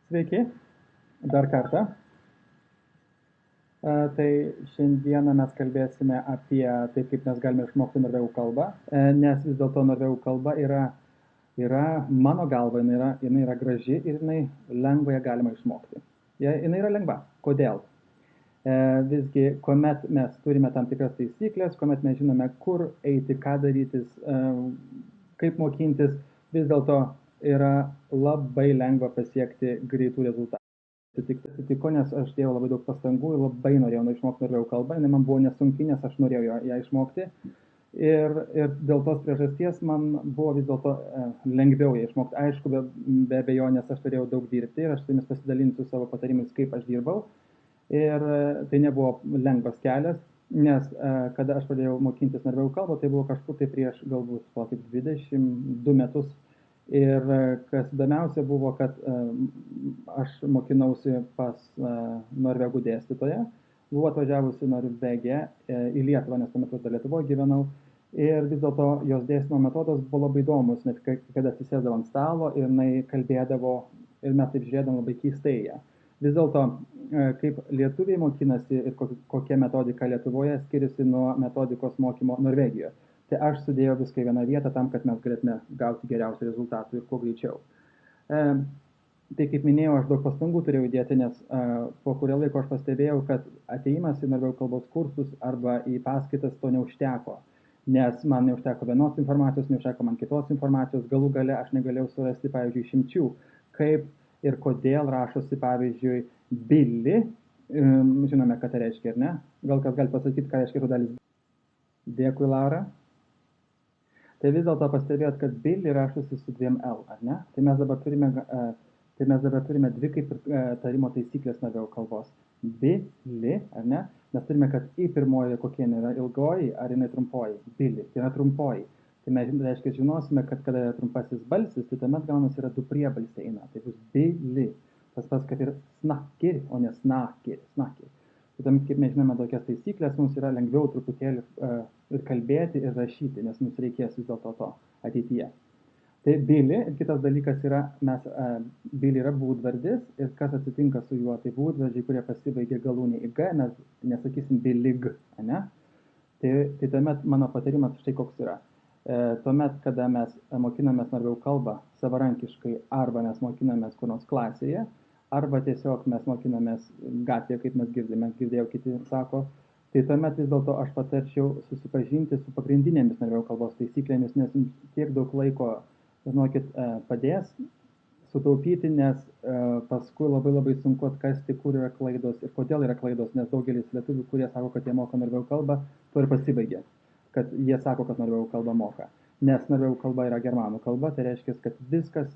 Sveiki, dar kartą. Tai šiandieną mes kalbėsime apie tai, kaip mes galime išmokti norvegų kalbą, nes vis dėlto norvegų kalba yra mano galva, jinai yra graži ir jinai lengvai ją galima išmokti. Jinai yra lengva. Kodėl? Visgi, kuomet mes turime tam tikras taisyklės, kuomet mes žinome, kur eiti, ką darytis, kaip mokintis, vis dėlto yra labai lengva pasiekti greitų rezultatų. Atsitiko, nes aš dėjau labai daug pastangų ir labai norėjau išmokti norvegų kalbą, jinai man buvo nesunki, nes aš norėjau ją išmokti. Ir dėl tos priežasties man buvo vis dėlto lengviau ją išmokti. Aišku, be abejonės aš turėjau daug dirbti ir aš su jumis pasidalinsiu savo patarimais, kaip aš dirbau. Ir tai nebuvo lengvas kelias, nes kada aš pradėjau mokintis norvegų kalbą, tai buvo kažkur tai prieš galbūt 22 metus. Ir kas įdomiausia buvo, kad aš mokinausi pas norvegų dėstytoją, buvo atvažiavusi Norvegija į Lietuvą, nes tuo metu Lietuvoje gyvenau. Ir vis dėlto jos dėstymo metodas buvo labai įdomus, net kada atsisėsdavo ant stalo ir jinai kalbėdavo ir mes taip žiūrėdavom labai keistai ją. Vis dėlto, kaip lietuviai mokinasi ir kokia metodika Lietuvoje skiriasi nuo metodikos mokymo Norvegijoje. Tai aš sudėjau viską į vieną vietą tam, kad mes galėtume gauti geriausių rezultatų ir kuo greičiau. Tai kaip minėjau, aš daug pastangų turėjau įdėti, nes po kurio laiko aš pastebėjau, kad ateimas į norvegų kalbos kursus arba į paskaitas to neužteko, nes man neužteko vienos informacijos, neužteko man kitos informacijos, galų gale aš negalėjau surasti, pavyzdžiui, išimčių, kaip ir kodėl rašosi, pavyzdžiui, Billy, žinome, ką tai reiškia, ar ne? Gal kas gali pasakyti, ką reiškia žodelis Billy? Dėkui, Laura. Tai vis dėlto pastebėjot, kad Billy rašosi su 2 L, ar ne? Tai mes dabar turime dvi kaip tarimo taisyklės norvegų kalbos. Billy, ar ne? Mes turime, kad į pirmoji kokia yra ilgoji, ar jinai trumpoji. Billy, tai yra trumpoji. Tai mes, reiškia, žinosime, kad kada yra trumpasis balsis, tai tuomet gaunasi yra 2 priebalsiai eina. Tai bus Billy. Tas pats, kad ir snakkir, o ne snakkir. Tuomet, kaip mes žinome tokias taisyklės, mums yra lengviau truputėlį ir kalbėti, ir rašyti, nes mums reikės vis dėlto to ateityje. Tai Billy, ir kitas dalykas yra, Billy yra būdvardis, ir kas atsitinka su juo, tai būdvardžiai, kurie pasibaigia galūnė į G, mes nesakysim Billig, ne? Tai tuomet mano patarimas štai koks yra. Tuomet, kada mes mokinamės norvegų kalbą savarankiškai, arba mes mokinamės kur nors klasėje, arba tiesiog mes mokinamės gatvėje, kaip mes girdėjau, kiti sako, tai tuomet vis dėlto aš patarčiau susipažinti su pagrindinėmis norvegų kalbos taisyklėmis, nes tiek daug laiko, žinokit, padės sutaupyti, nes paskui labai sunku atkasti, kur yra klaidos ir kodėl yra klaidos, nes daugelis lietuvių, kurie sako, kad jie moka norvegų kalbą, to ir pasibaigia, kad jie sako, kad norvegų kalbą moka. Nes norvegų kalba yra germanų kalba, tai reiškia, kad viskas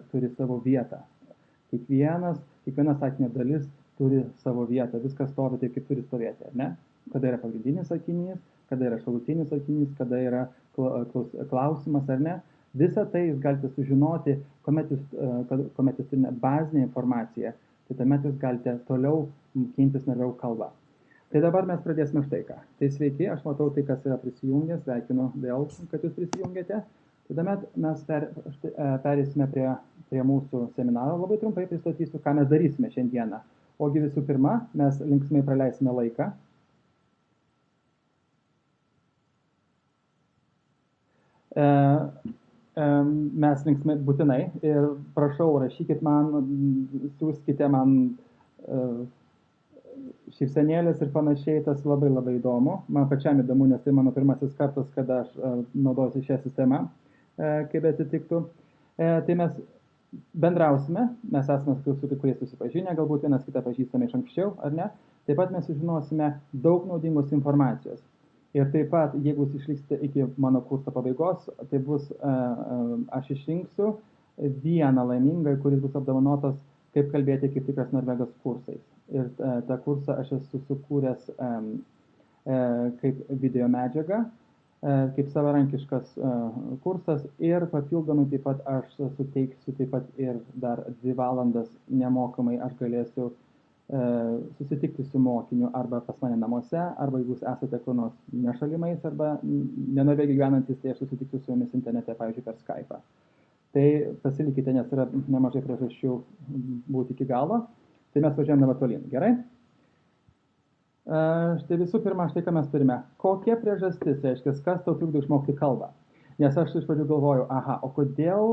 turi savo vietą. Kiekviena sakinio dalis turi savo vietą, viskas stovi taip, kaip turi stovėti, ar ne? Kada yra pagrindinis sakinys, kada yra šalutinis sakinys, kada yra klausimas, ar ne? Visą tai jūs galite sužinoti, kuomet jūs turite bazinę informaciją, tai tuomet jūs galite toliau mokintis norvegų kalbą. Tai dabar mes pradėsime štai ką. Tai sveiki, aš matau tai, kas yra prisijungęs, sveikinu vėl, kad jūs prisijungėte. Tuomet mes perėsime prie mūsų seminaro. Labai trumpai pristatysiu, ką mes darysime šiandieną. Ogi visų pirma, mes linksmai praleisime laiką. Mes linksmai būtinai ir prašau, rašykit man, siūskite man šypsenėlės ir panašiai, tas labai įdomu. Man pačiam įdomu, nes tai mano pirmasis kartas, kada aš naudojuosi šią sistemą. Kaip atsitiktų. Tai mes bendrausime, mes esame su kai kuriais susipažinę, galbūt vienas kitą pažįstame iš anksčiau, ar ne? Taip pat mes sužinosime daug naudingos informacijos. Ir taip pat, jeigu jūs išliksite iki mano kurso pabaigos, tai bus, aš išrinksiu vieną laimingą, kuris bus apdovanotas kaip kalbėti kaip tikras norvegas kursais. Ir tą kursą aš esu sukūręs kaip video medžiagą, kaip savarankiškas kursas ir papildomai taip pat aš suteiksiu taip pat ir dar 2 valandas nemokamai aš galėsiu susitikti su mokiniu arba pas mane namuose, arba jeigu jūs esate kur nors nešalimais arba nenorvegiai gyvenantis, tai aš susitiksiu su jumis internete, pavyzdžiui, per Skype'ą. Tai pasilikite, nes yra nemažai priežasčių būti iki galo. Tai mes važiuojam dabar tolyn, gerai? Štai visų pirma, štai ką mes turime. Kokia priežastis, reiškia, kas tau trukdo išmokti kalbą? Nes aš iš pradžių galvoju, o kodėl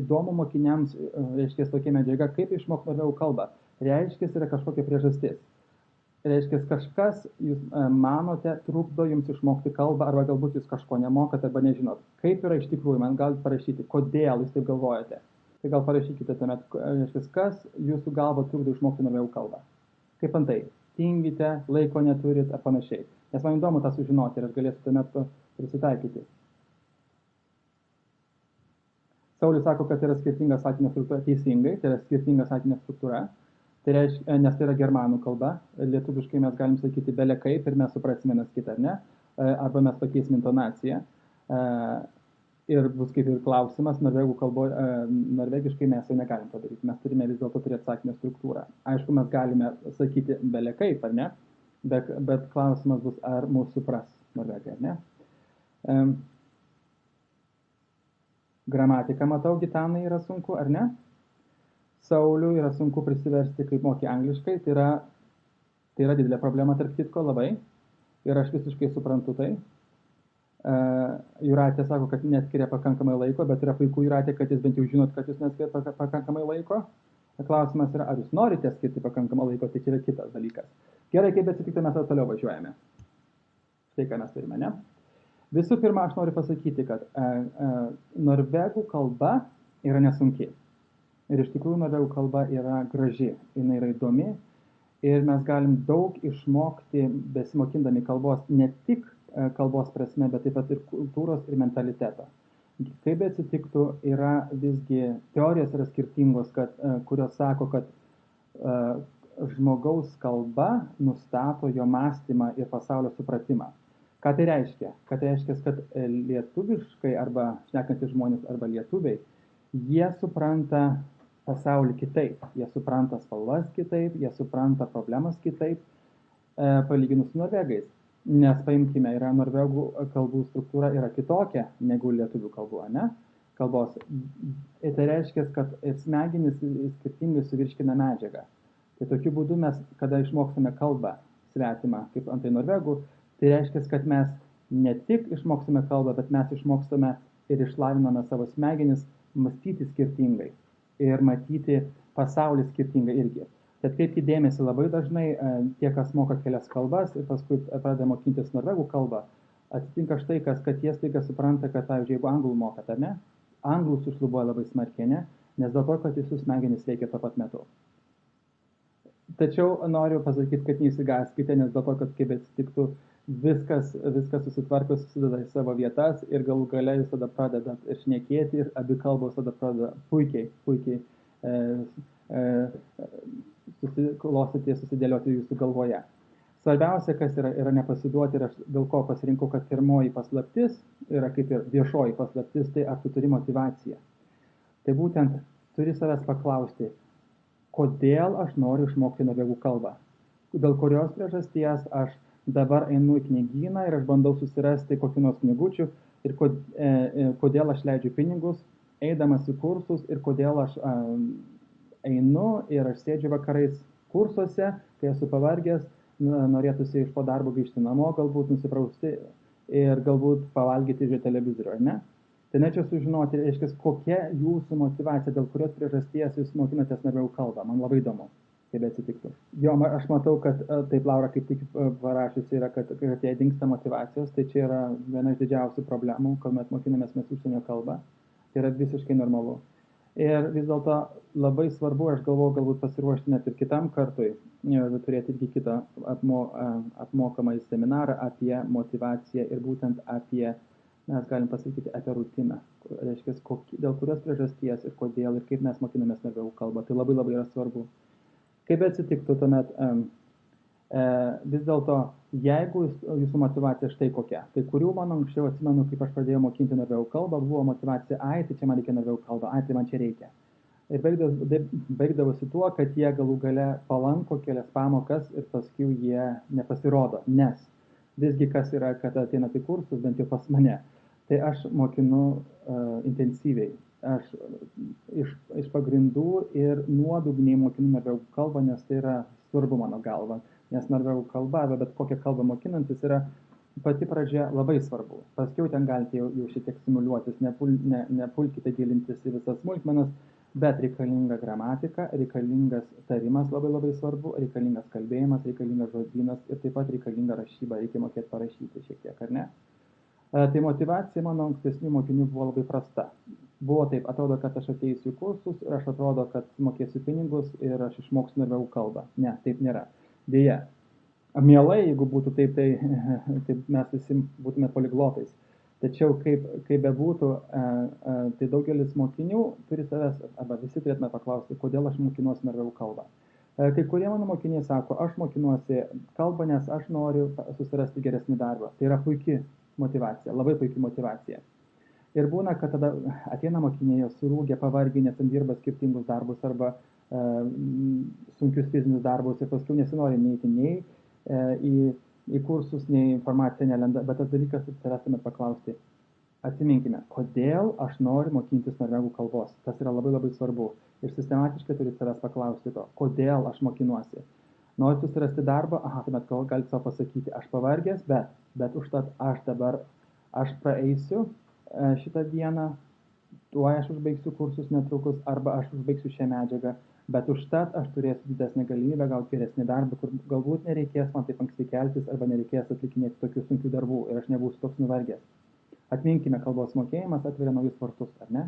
įdomu mokiniams, reiškia, tokia medžiaga, kaip išmokti norvegų kalbą? Reiškia, yra kažkokia priežastis. Reiškia, kažkas, jūs manote, trukdo jums išmokti kalbą, arba galbūt jūs kažko nemokat, arba nežinot. Kaip yra iš tikrųjų, man galite parašyti, kodėl jūs taip galvojate. Tai gal parašykite tuomet, reiškia, kas jūsų galva trukdo išmokti norvegų kalbą. Kaip antai, tingite, laiko neturit ar panašiai. Nes man įdomu tą sužinoti ir aš galėsiu tuomet prisitaikyti. Saulius sako, kad yra skirtinga sakinio struktūra. Teisingai, tai yra skirtinga sakinio struktūra. Tai reiškia, nes tai yra germanų kalba, lietuviškai mes galim sakyti bele kaip ir mes suprasime vienas kitą, ar ne? Arba mes pakeisim intonaciją. Ir bus kaip ir klausimas, norvegiškai mes jau negalim padaryti, mes turime vis dėlto turėti sakinio struktūrą. Aišku, mes galime sakyti bele kaip, ar ne? Bet klausimas bus, ar mūsų supras norvegai, ar ne? Gramatika, matau, Gitanai yra sunku, ar ne? Saulių yra sunku prisiversti, kaip mokė angliškai, tai yra didelė problema tarp kitko labai ir aš visiškai suprantu tai. Jūratė sako, kad neskiria pakankamai laiko, bet yra puiku, Jūratė, kad jūs bent jau žinot, kad jūs neskiria pakankamai laiko. Klausimas yra, ar jūs norite skirti pakankamai laiko, tai čia yra kitas dalykas. Gerai, kaip atsitiktų, mes toliau važiuojame. Štai ką mes turime, ne? Visų pirma, aš noriu pasakyti, kad norvegų kalba yra nesunki. Ir iš tikrųjų norvegų kalba yra graži, jinai yra įdomi ir mes galim daug išmokti besimokindami kalbos, ne tik kalbos prasme, bet taip pat ir kultūros ir mentaliteto. Kaip atsitiktų, yra visgi, teorijos yra skirtingos, kurios sako, kad žmogaus kalba nustato jo mąstymą ir pasaulio supratimą. Ką tai reiškia? Kad tai reiškia, kad lietuviškai arba šnekantys žmonės arba lietuviai, jie supranta pasaulį kitaip, jie supranta spalvas kitaip, jie supranta problemas kitaip, palyginus su norvegais. Nes paimkime, yra norvegų kalbų struktūra yra kitokia negu lietuvių kalbų, ne? Kalbos. Ir tai reiškia, kad smegenys skirtingai suvirškina medžiagą. Tai tokiu būdu mes, kada išmokstame kalbą svetimą, kaip antai norvegų, tai reiškia, kad mes ne tik išmokstame kalbą, bet mes išmokstame ir išlaviname savo smegenis mąstyti skirtingai ir matyti pasaulį skirtingai irgi. Tad kreipkite dėmesį, labai dažnai tie, kas moka kelias kalbas ir paskui pradeda mokintis norvegų kalbą, atsitinka štai kas, kad jie staiga supranta, kad, pavyzdžiui, jeigu anglų mokat, ar ne, anglų sušlubuoja labai smarkiai, ne, nes dėl to, kad visus smegenys veikia tuo pat metu. Tačiau noriu pasakyti, kad neįsigaskite, nes dėl to, kad kaip atsitiktų, viskas susitvarko, susideda į savo vietas ir galų gale jūs tada pradedat ir šnekėti ir abi kalbos tada pradeda puikiai susidėlioti jūsų galvoje. Svarbiausia, kas yra nepasiduoti ir aš dėl ko pasirinkau, kad pirmoji paslaptis yra kaip ir viešoji paslaptis, tai ar tu turi motyvaciją. Tai būtent turi savęs paklausti, kodėl aš noriu išmokti norvegų kalbą, dėl kurios priežasties aš dabar einu į knygyną ir aš bandau susirasti kokių nors knygučių ir kodėl aš leidžiu pinigus, eidamas į kursus ir kodėl aš einu ir aš sėdžiu vakarais kursuose, kai esu pavargęs, norėtųsi iš po darbo grįžti namo, galbūt nusiprausti ir galbūt pavalgyti žiūrėti televizorių, ar ne? Tai norėčiau sužinoti, reiškia, kokia jūsų motyvacija, dėl kurios priežasties jūs mokinatės norvegų kalbą. Man labai įdomu, kaip atsitiktų. Jo, aš matau, kad taip Laura kaip tik parašiusi yra, kad jei dingsta motyvacijos, tai čia yra viena iš didžiausių problemų, kuomet mokinamės mes užsienio kalbą. Tai yra visiškai normalu. Ir vis dėlto labai svarbu, aš galvoju, galbūt pasiruošti net ir kitam kartui, turėti irgi kitą apmokamąjį seminarą apie motyvaciją ir būtent apie, mes galim pasakyti, apie rutiną. Reiškia, dėl kurios priežasties ir kodėl ir kaip mes mokinamės norvegų kalbą. Tai labai labai yra svarbu. Kaip atsitiktų tuomet, vis dėlto, jeigu jūsų motyvacija štai kokia, tai kurių man anksčiau atsimenu, kaip aš pradėjau mokinti norvegų kalbą, buvo motyvacija, tai čia man reikia norvegų kalbą, tai man čia reikia. Ir baigdavosi tuo, kad jie galų gale palanko kelias pamokas ir paskui jie nepasirodo, nes visgi kas yra, kad ateina į kursus, bent jau pas mane, tai aš mokinu intensyviai. aš iš pagrindų ir nuodugniai mokinu norvegų kalbą, nes tai yra svarbu mano galva. Nes norvegų kalba, arba bet kokią kalbą mokinantis yra pati pradžia labai svarbu. Paskiau ten galite jau šiek tiek simuliuotis, nepulkite gilintis į visas smulkmenas, bet reikalinga gramatika, reikalingas tarimas labai svarbu, reikalingas kalbėjimas, reikalingas žodynas ir taip pat reikalinga rašyba, reikia mokėti parašyti šiek tiek, ar ne? Tai motyvacija mano ankstesnių mokinių buvo labai prasta. Buvo taip, atrodo, kad aš ateisiu į kursus ir aš atrodo, kad mokėsiu pinigus ir aš išmoksiu norvegų kalbą. Ne, taip nėra. Deja, mielai, jeigu būtų taip, tai mes visi būtume poliglotais. Tačiau kaip bebūtų, tai daugelis mokinių turi savęs, arba visi turėtume paklausti, kodėl aš mokinuosi norvegų kalbą. Kai kurie mano mokiniai sako, aš mokinuosi kalbą, nes aš noriu susirasti geresnį darbą. Tai yra puikia motyvacija, labai puikia motyvacija. Ir būna, kad tada ateina mokiniai, surūgę, pavargę, nes ten dirba skirtingus darbus arba sunkius fizinius darbus ir paskui nesinori neiti į kursus, nei informacija nelenda, bet tas dalykas turėtume paklausti. Atsiminkime, kodėl aš noriu mokintis norvegų kalbos. Tas yra labai svarbu. Ir sistematiškai turite savęs paklausti to, kodėl aš mokinuosi. Noriu susirasti darbą, tuomet galite savo pasakyti, aš pavargęs, bet užtat aš praeisiu šitą dieną, tuo aš užbaigsiu kursus netrukus, arba aš užbaigsiu šią medžiagą, bet užtat aš turėsiu didesnę galimybę gauti geresnį darbą, kur galbūt nereikės man taip anksti keltis, arba nereikės atlikinėti tokių sunkių darbų ir aš nebūsiu toks nuvargęs. Atminkime, kalbos mokėjimas atveria naujus vartus, ar ne?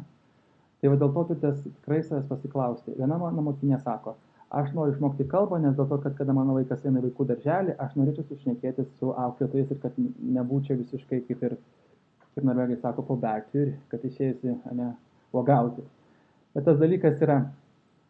Tai dėl to turite tikrai savęs pasiklausti. Viena mano mokinė sako, aš noriu išmokti kalbą, nes dėl to, kad kada mano vaikas eina į vaikų darželį, aš norėčiau sušnekėti su auklėtojais ir kad nebūčiau visiškai kaip norvegai sako, po bertur, kad išėjusi uogauti. Bet tas dalykas yra,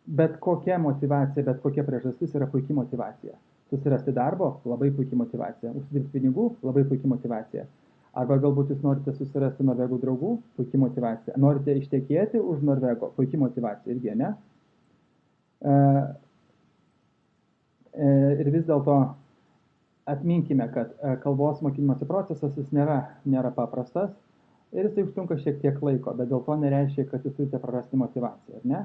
bet kokia motyvacija, bet kokia priežastis yra puikia motyvacija. Susirasti darbo, labai puikia motyvacija. Užsidirbti pinigų, labai puikia motyvacija. Arba galbūt jūs norite susirasti norvegų draugų, puikia motyvacija. Norite ištekėti už norvego, puikia motyvacija irgi, ne? Ir vis dėlto atminkime, kad kalbos mokymosi procesas jis nėra paprastas ir jis užtrunka šiek tiek laiko, bet dėl to nereiškia, kad jūs turite prarasti motyvaciją, ar ne?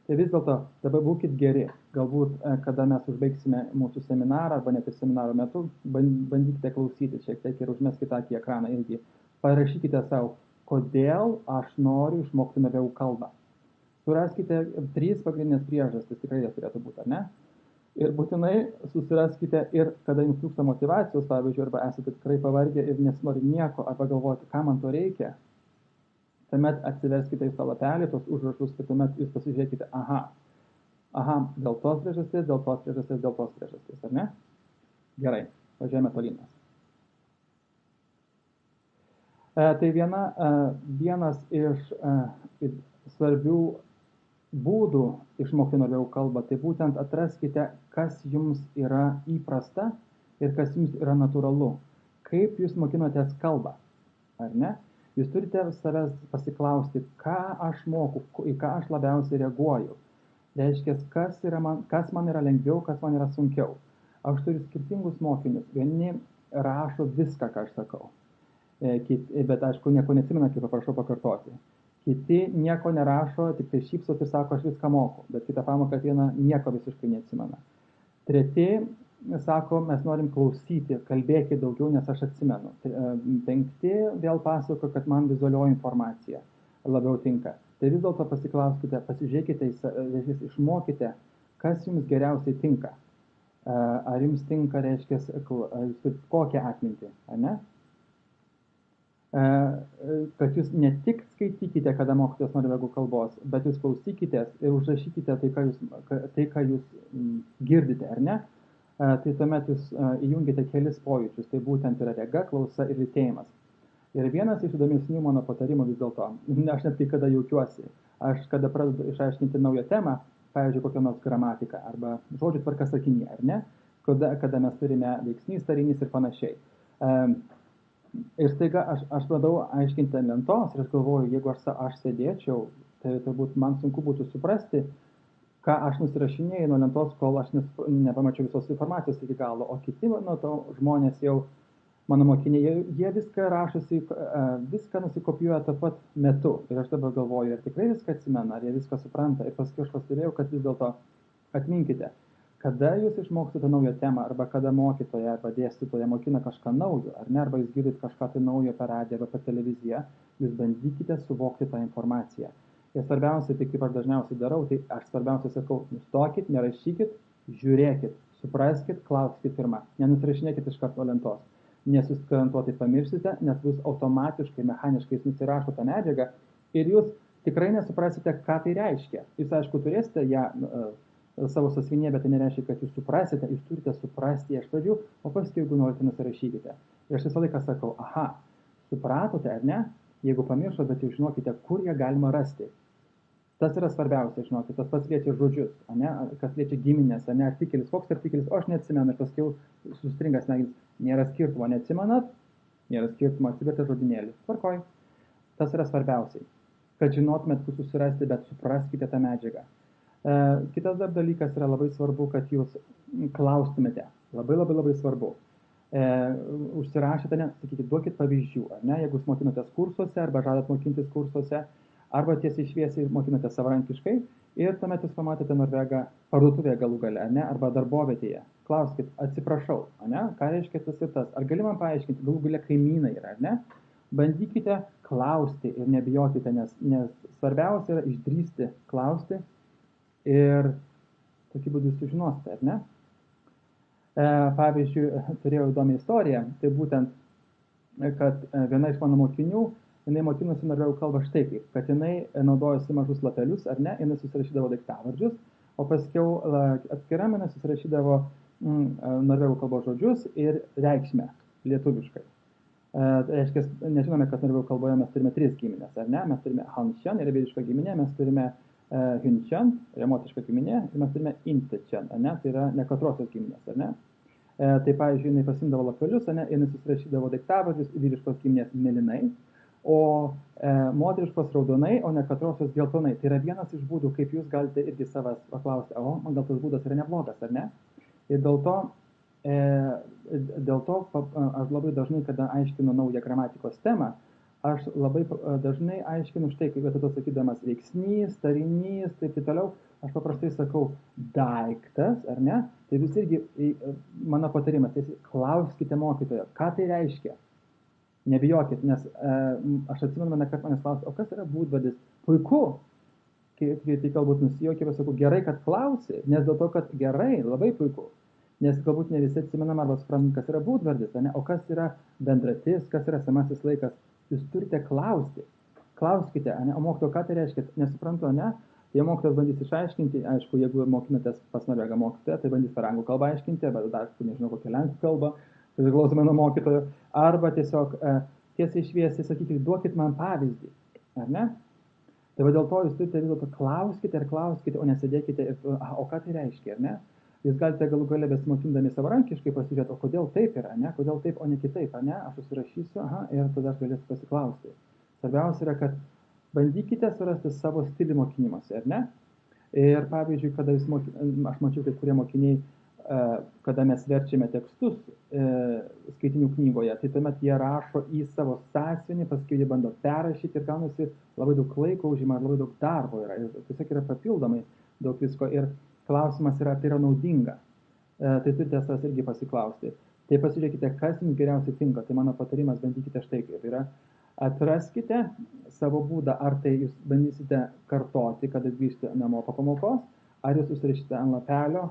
Tai vis dėlto dabar būkit geri. Galbūt, kada mes užbaigsime mūsų seminarą, arba net ir seminaro metu, bandykite klausyti šiek tiek ir užmeskite akį į ekraną irgi. Parašykite savo, kodėl aš noriu išmokti norvegų kalbą. Suraskite 3 pagrindinės priežastis, tikrai jas turėtų būti, ar ne? Ir būtinai susiraskite ir kada jums trūksta motyvacijos, pavyzdžiui, arba esate tikrai pavargę ir nesinori nieko, arba galvoti, ką man to reikia, tuomet atsiverskite į savo lapelį, tos užrašus, ir tuomet jūs pasižiūrėkite, dėl tos priežasties, dėl tos priežasties, dėl tos priežasties, ar ne? Gerai, važiuojame tolyn. Tai vienas iš svarbių būdų išmokti norvegų kalbą, tai būtent atraskite, kas jums yra įprasta ir kas jums yra natūralu. Kaip jūs mokinotės kalbą, ar ne? Jūs turite savęs pasiklausti, ką aš moku, į ką aš labiausiai reaguoju. Reiškia, kas man yra lengviau, kas man yra sunkiau. Aš turiu skirtingus mokinius. Vieni rašo viską, ką aš sakau. Bet aišku, nieko neatsimena, kaip paprašau pakartoti. Kiti nieko nerašo, tik tai šypsot ir sako, aš viską moku. Bet kitą pamoką ateina, nieko visiškai neatsimena. Treti sako, mes norim klausyti, kalbėkit daugiau, nes aš atsimenu. 5 vėl pasako, kad man vizualioji informacija labiau tinka. Tai vis dėlto pasiklauskite, pasižiūrėkite, išmokite, kas jums geriausiai tinka. Ar jums tinka, reiškia, kokią atmintį, ar ne? Kad jūs ne tik skaitykite, kada mokotės norvegų kalbos, bet jūs klausykitės ir užrašykite tai, ką jūs girdite, ar ne? Tai tuomet jūs įjungite kelis pojūčius, tai būtent yra rega, klausa ir lytėjimas. Ir vienas iš įdomesnių mano patarimų vis dėlto, aš net kai kada jaučiuosi, aš kada pradedu išaiškinti naują temą, pavyzdžiui, kokią nors gramatiką arba žodžių tvarką sakinyje, ar ne? Kada mes turime veiksnys, tarinys ir panašiai. Ir staiga aš pradėjau aiškinti ant lentos ir aš galvoju, jeigu aš sėdėčiau, tai turbūt man sunku būtų suprasti, ką aš nusirašinėjau nuo lentos, kol aš nepamačiau visos informacijos iki galo, o kiti nuo to žmonės jau mano mokiniai, jie viską rašosi, viską nusikopijuoja tą pat metu. Ir aš dabar galvoju, ar tikrai viską atsimena, ar jie viską supranta. Ir paskui aš pastebėjau, kad vis dėlto atminkite, kada jūs išmokstate naują temą, arba kada mokytoja arba dėstytoja mokina kažką naujo, ar ne, arba jūs girdite kažką tai naujo per radiją arba per televiziją, jūs bandykite suvokti tą informaciją. Ir svarbiausia, tai kaip aš dažniausiai darau, tai aš svarbiausia sakau, nustokit, nerašykit, žiūrėkit, supraskit, klauskit pirmą, nenusirašinėkit iš karto lentos, nes jūs garantuotai pamiršite, nes jūs automatiškai, mechaniškai nusirašo tą medžiagą ir jūs tikrai nesuprasite, ką tai reiškia. Jūs, aišku, turėsite ją savo sąsiuvinyje, bet tai nereiškia, kad jūs suprasite, jūs turite suprasti iš pradžių, o paskui, jeigu norite, nusirašykite. Ir aš visą laiką sakau, aha, supratote ar ne, jeigu pamiršote, bet jau žinokite, kur ją galima rasti. Tas yra svarbiausia, žinokit, tas pats liečia žodžius, ne, kas liečia giminės, ne, artikelis, koks artikelis, o aš neatsimenu, ir paskui sustringas smegenys, nėra skirtumo, neatsimenat, nėra skirtumo, atsivertė žodinėlį, tvarkoj. Tas yra svarbiausiai, kad žinotumėt, kur susirasti, bet supraskite tą medžiagą. Kitas dar dalykas yra labai svarbu, kad jūs klaustumėte, labai svarbu. Užsirašėte, ne, sakykite, duokit pavyzdžių, ar ne, jeigu jūs mokinotės kursuose, arba žadat mokintis kursuose, arba tiesiai šviesiai mokinotės savarankiškai ir tuomet jūs pamatėte Norvegą parduotuvėje galų gale, ne, arba darbovietėje. Klauskit, atsiprašau, ne, ką reiškia tas ir tas, ar gali man paaiškinti, galų gale kaimynai yra, ar ne? Bandykite klausti ir nebijokite, nes svarbiausia yra išdrįsti klausti ir tokiu būdu sužinosite, ar ne? Pavyzdžiui, turėjau įdomią istoriją, tai būtent, kad viena iš mano mokinių, jinai mokinosi norvegų kalbą štai kaip, kad jinai naudojosi mažus lapelius, ar ne, jinai susirašydavo daiktavardžius, o paskiau atskiram jinai susirašydavo norvegų kalbos žodžius ir reikšmę lietuviškai. Reiškia, nežinome, kad norvegų kalboje mes turime 3 giminės, ar ne, mes turime Hansjan, yra vyriška giminė, mes turime Hynsjan, yra moteriška giminė, ir mes turime Intetjan, ar ne, tai yra nekatrosios giminės, ar ne. Tai pavyzdžiui, jinai pasimdavo lapelius, ar ne, jinai susirašydavo daiktavardžius vyriškos giminės mėlynai, o moteriškos raudonai, o nekatrosios geltonai. Tai yra vienas iš būdų, kaip jūs galite irgi savęs paklausti, o man gal tas būdas yra neblogas, ar ne? Ir dėl to aš labai dažnai, kada aiškinu naują gramatikos temą, aš labai dažnai aiškinu štai, kaip vietoj to sakydamas veiksnys, tarinys, taip toliau, aš paprastai sakau daiktas, ar ne? Tai jūs irgi, mano patarimas, tai klauskite mokytojo, ką tai reiškia. Nebijokit, nes aš atsimenu mane, kad manęs klausia, o kas yra būdvardis? Puiku, tai galbūt nusijuokė, bet sakau, gerai, kad klausi, nes dėl to, kad gerai, labai puiku. Nes galbūt ne visi atsimenam arba suprantam, kas yra būdvardis, ne? O kas yra bendratis, kas yra esamasis laikas. Jūs turite klausti. Klauskite, ne? O mokytojo, ką tai reiškia? Nesuprantu, ne? Tai mokytojas bandys išaiškinti, aišku, jeigu mokinatės pas norvegą mokytoją, tai bandys per anglų kalbą aiškinti, arba dar, nežinau, kokią lenkų kalbą, tai priklausomai nuo mokytojo, arba tiesiog tiesiai šviesiai sakykite, duokit man pavyzdį, ar ne? Tai va dėl to jūs turite vis dėlto klauskite ir klauskite, o nesėdėkite ir, o ką tai reiškia, ar ne? Jūs galite galų gale besimokindami savarankiškai pasižiūrėti, o kodėl taip yra, ne? Kodėl taip, o ne kitaip, ar ne? Aš užsirašysiu, ir tada aš galėsiu pasiklausti. Svarbiausia yra, kad bandykite surasti savo stilių mokymosi, ar ne? Ir pavyzdžiui, kada aš mačiau, kai kurie mokiniai, kada mes verčiame tekstus skaitinių knygoje, tai tuomet jie rašo į savo sąsiuvinį, paskui jie bando perrašyti ir gaunasi labai daug laiko užima, labai daug darbo yra, ir tiesiog yra papildomai daug visko. Ir klausimas yra, tai yra naudinga. Tai turite savęs irgi pasiklausti. Tai pasižiūrėkite, kas jums geriausiai tinka. Tai mano patarimas, bandykite štai kaip yra. Atraskite savo būdą, ar tai jūs bandysite kartoti, kada grįžti namo po pamokos, ar jūs užsirašysite ant lapelio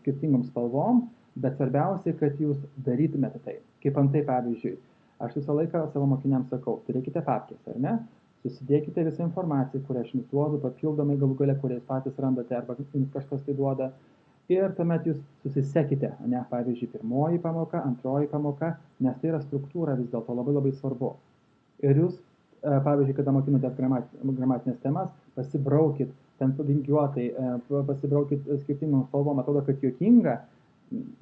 skirtingom spalvom, bet svarbiausia, kad jūs darytumėte tai. Kaip antai, pavyzdžiui, aš visą laiką savo mokiniams sakau, turėkite papkės, ar ne? Susidėkite visą informaciją, kurią aš jums duodu, papildomai galų gale, kurią jūs patys randate, arba jums kažkas tai duoda. Ir tuomet jūs susisekite, ne? Pavyzdžiui, pirmoji pamoka, antroji pamoka, nes tai yra struktūra vis dėlto labai svarbu. Ir jūs, pavyzdžiui, kada mokinotės gramatinės temas, pasibraukit, ten vingiuotai, pasibraukit skirtingom spalvom, atrodo, kad juokinga.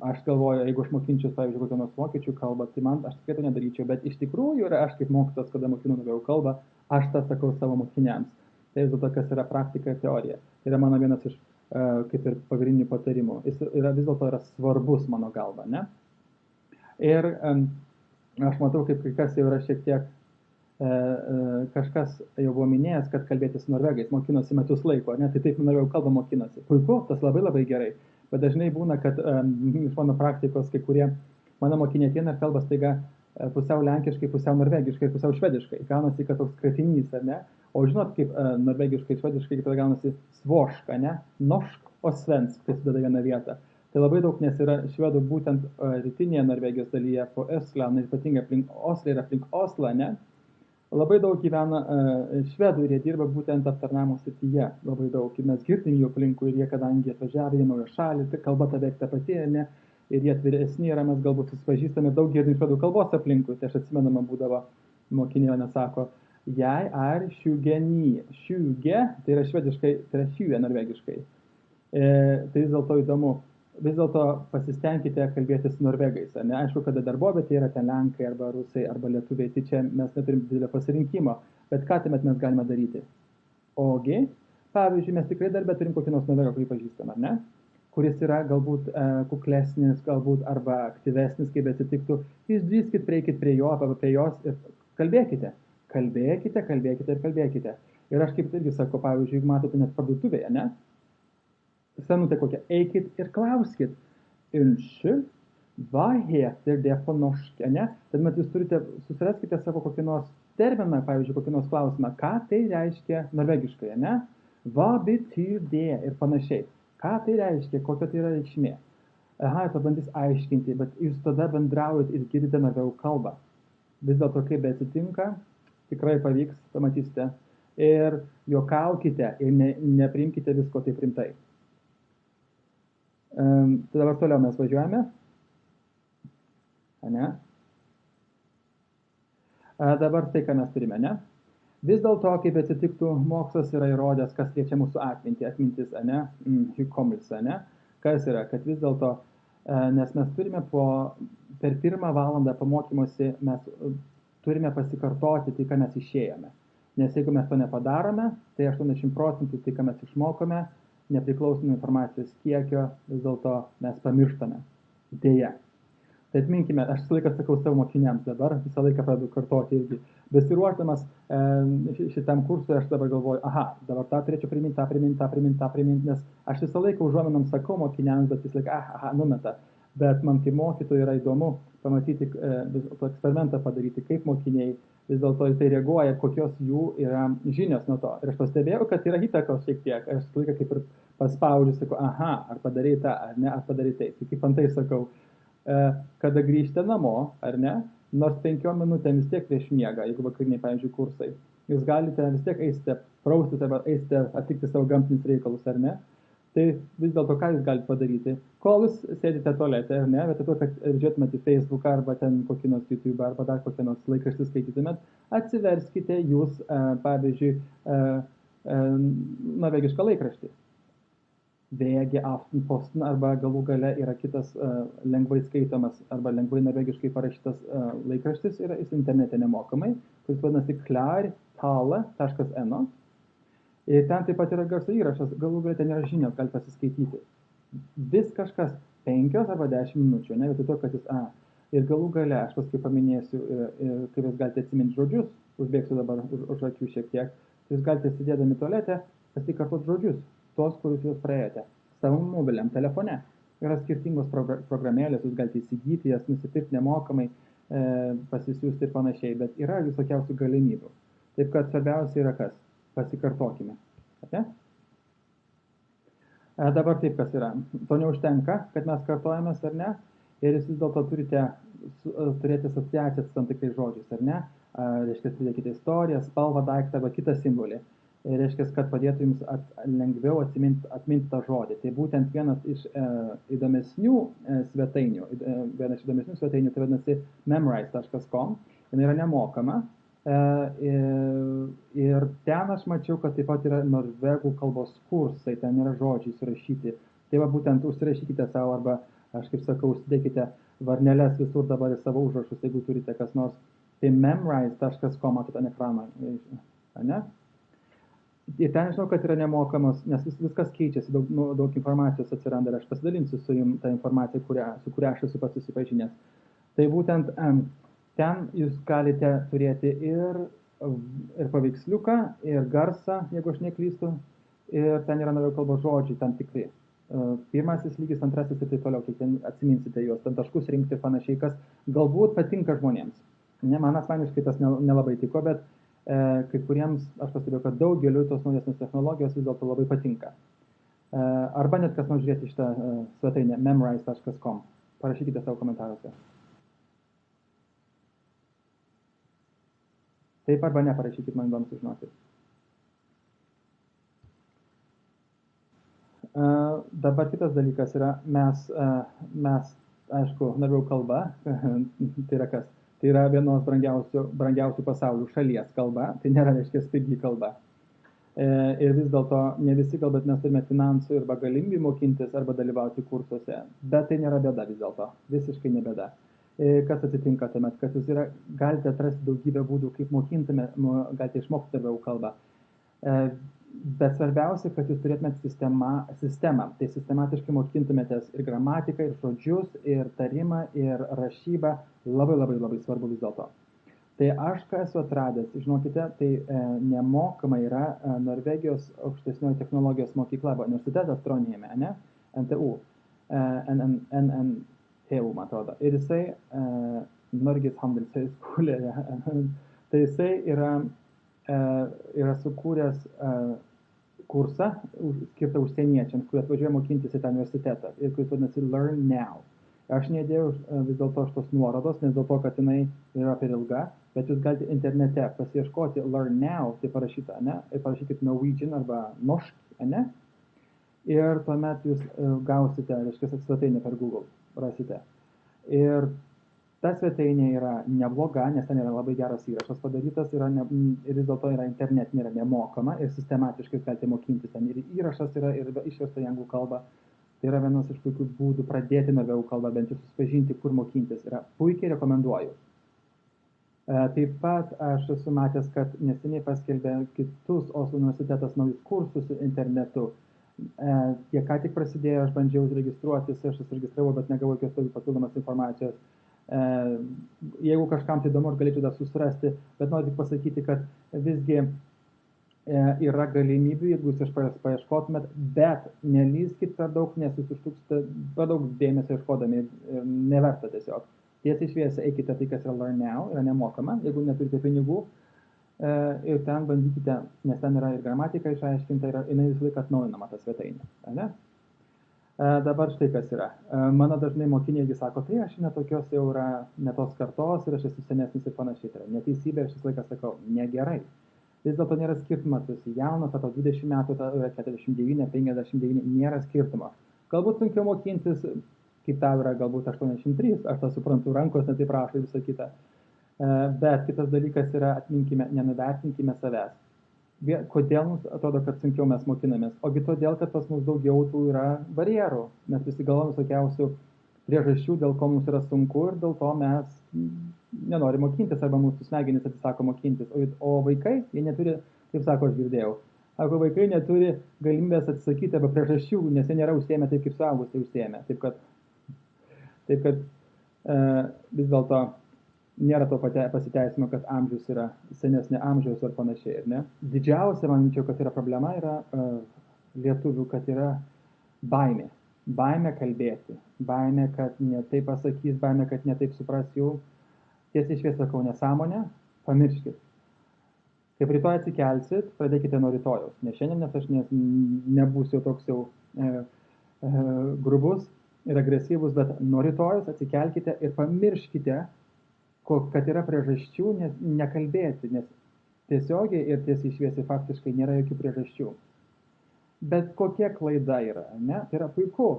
Aš galvoju, jeigu aš mokinčiau, pavyzdžiui, kokią nors vokiečių kalbą, tai man aš tikrai to nedaryčiau, bet iš tikrųjų yra aš kaip mokytojas, kada mokinu norvegų kalbą, aš tą sakau savo mokiniams. Tai vis dėlto, kas yra praktika ir teorija. Tai yra mano vienas iš kaip ir pagrindinių patarimų. Jis yra vis dėlto yra svarbus mano galva, ne? Ir aš matau, kaip kai kas jau yra šiek tiek, kažkas jau buvo minėjęs, kad kalbėti su norvegais, mokinosi metus laiko, ne, tai taip norvegų kalbą mokinosi. Puiku, tas labai labai gerai. Bet dažnai būna, kad iš mano praktikos kai kurie mano mokiniai ateina ir kalba staiga pusiau lenkiškai, pusiau norvegiškai, pusiau švediškai. Gaunasi, kad toks kratinys, ar ne? O žinot, kaip norvegiškai, švediškai, tada gaunasi svoška, ne? Nošk, o svensk, tai sudeda vieną vietą. Tai labai daug, nes yra švedų būtent rytinėje Norvegijos dalyje, po Ösla, ypatingai aplink Oslą ir aplink Oslą, ne? Labai daug gyvena švedų ir jie dirba būtent aptarnavimo srityje. Labai daug. Ir mes girdim jų aplinkui ir jie, kadangi atvažiavę į naują šalį, tai kalba ta beveik ta pati, ne? Ir jie atviresni yra, mes galbūt susipažįstame daug girdim švedų kalbos aplinkui. Tai aš atsimenu, man būdavo mokinė, mane sako, jei ar šiugeny. Šiugė, tai yra švediškai, tai yra šiugė norvegiškai. Tai vis dėlto įdomu. Vis dėlto pasistengkite kalbėti su norvegais. Ne? Aišku, kada darbovietė yra ten lenkai arba rusai arba lietuviai, tai čia mes neturim didelio pasirinkimo. Bet ką tuomet mes galime daryti? Ogi, pavyzdžiui, mes tikrai darbę turim kokį nors norvegą, kurį pažįstam, ar ne? Kuris yra galbūt kuklesnis, galbūt arba aktyvesnis, kaip atsitiktų. Išdrįskit, prieikit prie jo arba prie jos ir kalbėkite. Kalbėkite, kalbėkite ir kalbėkite. Ir aš kaip irgi sakau, pavyzdžiui, jeigu matote net parduotuvėje, ne? Senutė kokia, eikit ir klauskit. Unnskyld, hva heter det på norsk, ne? Tad jūs turite, susiraskite savo kokį nors terminą, pavyzdžiui, kokį nors klausimą, ką tai reiškia norvegiškai, ne? Hva betyr det ir panašiai. Ką tai reiškia, kokia tai yra reikšmė. Aha, pabandys aiškinti, bet jūs tada bendraujat ir girdite norvegų kalbą. Vis dėlto, kaip beatsitinka, tikrai pavyks, pamatysite. Ir juokaukite ir nepriimkite visko taip rimtai. Tai dabar toliau mes važiuojame. Ne? Dabar tai, ką mes turime, ne? Vis dėlto, kaip atsitiktų, mokslas yra įrodęs, kas liečia mūsų atmintį, atmintis, ne? Hukommelse, ne? Kas yra, kad vis dėlto, nes mes turime per pirmą valandą po mokymosi, mes turime pasikartoti tai, ką mes išėjome. Nes jeigu mes to nepadarome, tai 80% tai, ką mes išmokome, nepriklausomai informacijos kiekio, vis dėlto mes pamirštame. Deja. Tai atminkime, aš visą laiką sakau savo mokiniams dabar, visą laiką pradedu kartoti irgi. Besiruošdamas šitam kursui, aš dabar galvoju, aha, dabar tą turėčiau priminti, nes aš visą laiką užuominom sakau mokiniams, bet visą laiką, aha, numeta. Bet man kaip mokytojui yra įdomu pamatyti, eksperimentą padaryti, kaip mokiniai vis dėlto į tai reaguoja, kokios jų yra žinios nuo to. Ir aš pastebėjau, kad yra įtakos šiek tiek. Aš visą laiką kaip ir paspaudžiu, sakau, aha, ar padarai tą, ar ne, ar padarai tai. Tai kaip antai sakau, kada grįžte namo, ar ne, nors 5 minutėm vis tiek prieš miegą, jeigu vakariniai, pavyzdžiui, kursai, jūs galite vis tiek eisite praustis arba eisite atlikti savo gamtinius reikalus, ar ne, tai vis dėlto ką jūs galite padaryti, kol jūs sėdite tualete, ar ne, bet to, kad žiūrėtumėte į Facebooką arba ten kokį nors YouTube arba dar kokią nors laikraštį skaitytumėt, atsiverskite jūs, pavyzdžiui, norvegišką laikraštį. VG Aftenposten arba galų gale yra kitas lengvai skaitomas arba lengvai norvegiškai parašytas laikraštis, yra jis internete nemokamai, kuris vadinasi klartale.no. Ir ten taip pat yra garso įrašas, galų gale ten yra žinios, gali pasiskaityti. Vis kažkas 5 arba 10 minučių, ne, vietoj to, kad jūs, ir galų gale, aš paskui paminėsiu, kaip jūs galite atsiminti žodžius, užbėgsiu dabar už akių šiek tiek, jūs galite sėdėdami tualete pasikartoti žodžius, tos, kuriuos jūs praėjote, savo mobiliam telefone. Yra skirtingos programėlės, jūs galite įsigyti, jas nusipirkti nemokamai, pasisiųsti ir panašiai, bet yra visokiausių galimybių. Taip kad svarbiausia yra kas? Pasikartokime. Ne? Dabar taip kas yra. To neužtenka, kad mes kartojamės ar ne, ir jūs vis dėlto turite turėti asociacijas su tam tikrais žodžiais, ar ne? Reiškia, pridėkite istoriją, spalvą, daiktą arba kitą simbolį. Reiškia, kad padėtų jums lengviau atminti tą žodį. Tai būtent vienas iš įdomesnių svetainių, tai vadinasi memrise.com, jinai yra nemokama. Ir ten aš mačiau, kad taip pat yra norvegų kalbos kursai, ten yra žodžiai surašyti. Tai va būtent užsirašykite savo arba, aš kaip sakau, užsidėkite varneles visur dabar į savo užrašus, jeigu turite kas nors. Tai memrise.com, matote ant ekrano, ne? Ir ten žinau, kad yra nemokamos, nes viskas keičiasi, daug informacijos atsiranda ir aš pasidalinsiu su jums tą informaciją, su kuria aš esu pats susipažinęs. Tai būtent Ten jūs galite turėti ir paveiksliuką, ir garsą, jeigu aš neklystu, ir ten yra norvegų kalbos žodžiai tam tikri. Pirmasis lygis, antrasis ir taip toliau, kiek ten atsiminsite juos, ten taškus rinkti ir panašiai, kas galbūt patinka žmonėms. Ne, man asmeniškai tas nelabai tiko, bet kai kuriems aš pastebėjau, kad daugeliu tos naujesnės technologijos vis dėlto labai patinka. Arba net kas nors žiūrėti šitą svetainę memrise.com. Parašykite savo komentaruose. Taip arba neparašykit, man įdomu sužinoti. Dabar kitas dalykas yra, mes aišku, norvegų kalba, tai yra kas? Tai yra vienos brangiausių pasaulių šalies kalba, tai nėra, reiškia, pigi kalba. Ir vis dėlto ne visi galbūt mes turime finansų arba galimybių mokintis arba dalyvauti kursuose, bet tai nėra bėda vis dėlto, visiškai ne bėda. Kas atsitinka tuomet, kad jūs galite atrasti daugybę būdų, kaip galite išmokti norvegų kalbą. Bet svarbiausia, kad jūs turėtumėt sistemą, tai sistematiškai mokintumėtės ir gramatiką, ir žodžius, ir tarimą, ir rašybą, labai svarbu vis dėlto. Tai aš, ką esu atradęs, žinokite, tai nemokama yra Norvegijos aukštesnioji technologijos mokykla, universitetas Trondheime, ne? NTU, NNTU, man atrodo. Ir jisai, Norges Handelshøyskole, tai jisai yra sukūręs kursą skirtą užsieniečiams, kurie atvažiuoja mokintis į tą universitetą, ir kuris vadinasi Learn Now. Aš neįdėjau vis dėlto šitos nuorodos, nes dėl to, kad jinai yra per ilga, bet jūs galite internete pasiieškoti Learn Now, tai parašyta, ne? Ir parašykit Norwegian arba Norsk, ne? Ir tuomet jūs gausite, reiškia, svetainę per Google, rasite. Ir ta svetainė yra nebloga, nes ten yra labai geras įrašas padarytas, ir vis dėlto yra internetinė, yra nemokama, ir sistematiškai galite mokintis ten. Ir įrašas yra, ir išversta į anglų kalbą. Tai yra vienas iš puikių būdų pradėti norvegų kalbą, bent jau susipažinti, kur mokintis. Yra puikiai rekomenduoju. Taip pat aš esu matęs, kad neseniai paskelbė kitus Oslo universitetas naujus kursus internetu. Jie ką tik prasidėjo, aš bandžiau registruotis, aš užregistravau, bet negavau jokios papildomas informacijos. Jeigu kažkam tai įdomu, aš galėčiau dar susirasti, bet noriu tik pasakyti, kad visgi yra galimybių, jeigu jūs paieškotumėt, bet nelyskit per daug, nes jūs užtruksite per daug dėmesio ieškodami, neverta tiesiog. Tiesiai šviesiai eikite tai, kas yra Learn Now, yra nemokama, jeigu neturite pinigų, ir ten bandykite, nes ten yra ir gramatika išaiškinta, jinai visą laiką atnaujinama ta svetainė. Ne? Dabar štai kas yra. Mano dažnai mokiniai sako, tai aš netokios jau yra netos kartos ir aš esu senesnis ir panašiai. Tai yra neteisybė, aš visą laiką sakau, negerai. Vis dėlto nėra skirtumas, tu esi jaunas, tau 20 metų, tau yra 49, 59, nėra skirtumo. Galbūt sunkiau mokintis, kaip tau yra galbūt 83, aš tą suprantu, rankos netaip rašo ir visą kitą. Bet kitas dalykas yra, atminkime, nenuvertinkime savęs. Kodėl mums atrodo, kad sunkiau mes mokinamės? Ogi todėl, kad pas mus daugiau tų yra barjerų. Mes visi galvojame visokiausių priežasčių, dėl ko mums yra sunku, ir dėl to mes nenori mokintis, arba mūsų smegenys atsisako mokintis. O vaikai, jie neturi, kaip sako, aš girdėjau, arba vaikai neturi galimybės atsisakyti arba priežasčių, nes jie nėra užsiėmę taip, kaip suaugusiai užsiėmė. Taip kad vis dėlto nėra to pasiteisimo, kad amžius yra senesnė amžiaus ar panašiai. Ne? Didžiausia, manyčiau, kad yra problema, yra lietuvių, kad yra baimė. Baimė kalbėti, baimė, kad netaip pasakys, baimė, kad netaip supras jų. Tiesiai šviesiai sakau, nesąmonę, pamirškit. Kaip rytoj atsikelsit, pradėkite nuo rytojaus. Ne šiandien, nes aš nebūsiu toks jau grubus ir agresyvus, bet nuo rytojaus atsikelkite ir pamirškite, kad yra priežasčių nekalbėti, nes tiesiogiai ir tiesiai šviesiai faktiškai nėra jokių priežasčių. Bet kokia klaida yra, ne? Tai yra puiku.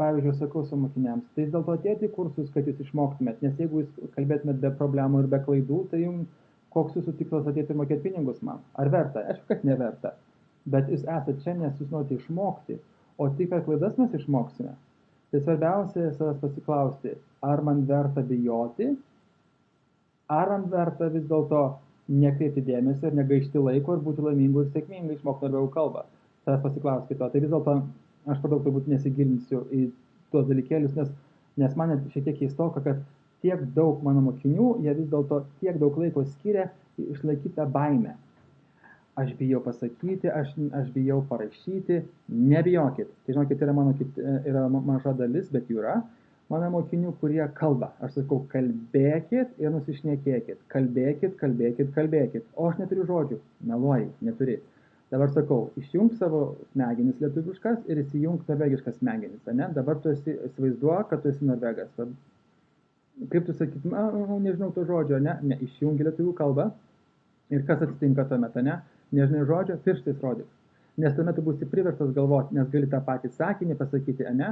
Pavyzdžiui, sakau su mokiniams, tai dėl to atėti į kursus, kad jūs išmoktumėt, nes jeigu jūs kalbėtumėt be problemų ir be klaidų, tai jums koks jūsų tikslas atėti ir mokėti pinigus man? Ar verta? Aišku, kad neverta. Bet jūs esate čia, nes jūs norite išmokti, o tik per klaidas mes išmoksime. Tai svarbiausia savęs pasiklausti, ar man verta bijoti, ar man verta vis dėlto nekreipti dėmesio ir negaišti laiko ir būti laimingu ir sėkmingai išmokti norvegų kalbą. Savęs pasiklauskite to. Tai vis dėlto aš per daug turbūt nesigilinsiu į tuos dalykėlius, nes man šiek tiek keistoka, kad tiek daug mano mokinių, jie vis dėlto tiek daug laiko skiria išlaikyti baimę. Aš bijau pasakyti, aš bijau parašyti, nebijokit. Tai žinokit, yra maža dalis, bet jų yra. Mano mokinių, kurie kalba. Aš sakau, kalbėkit ir nusišnekėkit. Kalbėkit. O aš neturiu žodžių. Meluoji, neturi. Dabar sakau, išjunk savo smegenis lietuviškas ir įsijunk norvegiškas smegenis. Ne? Dabar tu įsivaizduoji, kad tu esi norvegas. Kaip tu sakytum, nežinau to žodžio, ne, išjungi lietuvių kalbą. Ir kas atsitinka tuomet, ne? Nežinai žodžio, pirštais rodyk. Nes tuomet tu būsi priverstas galvoti, nes gali tą patį sakinį pasakyti, ne?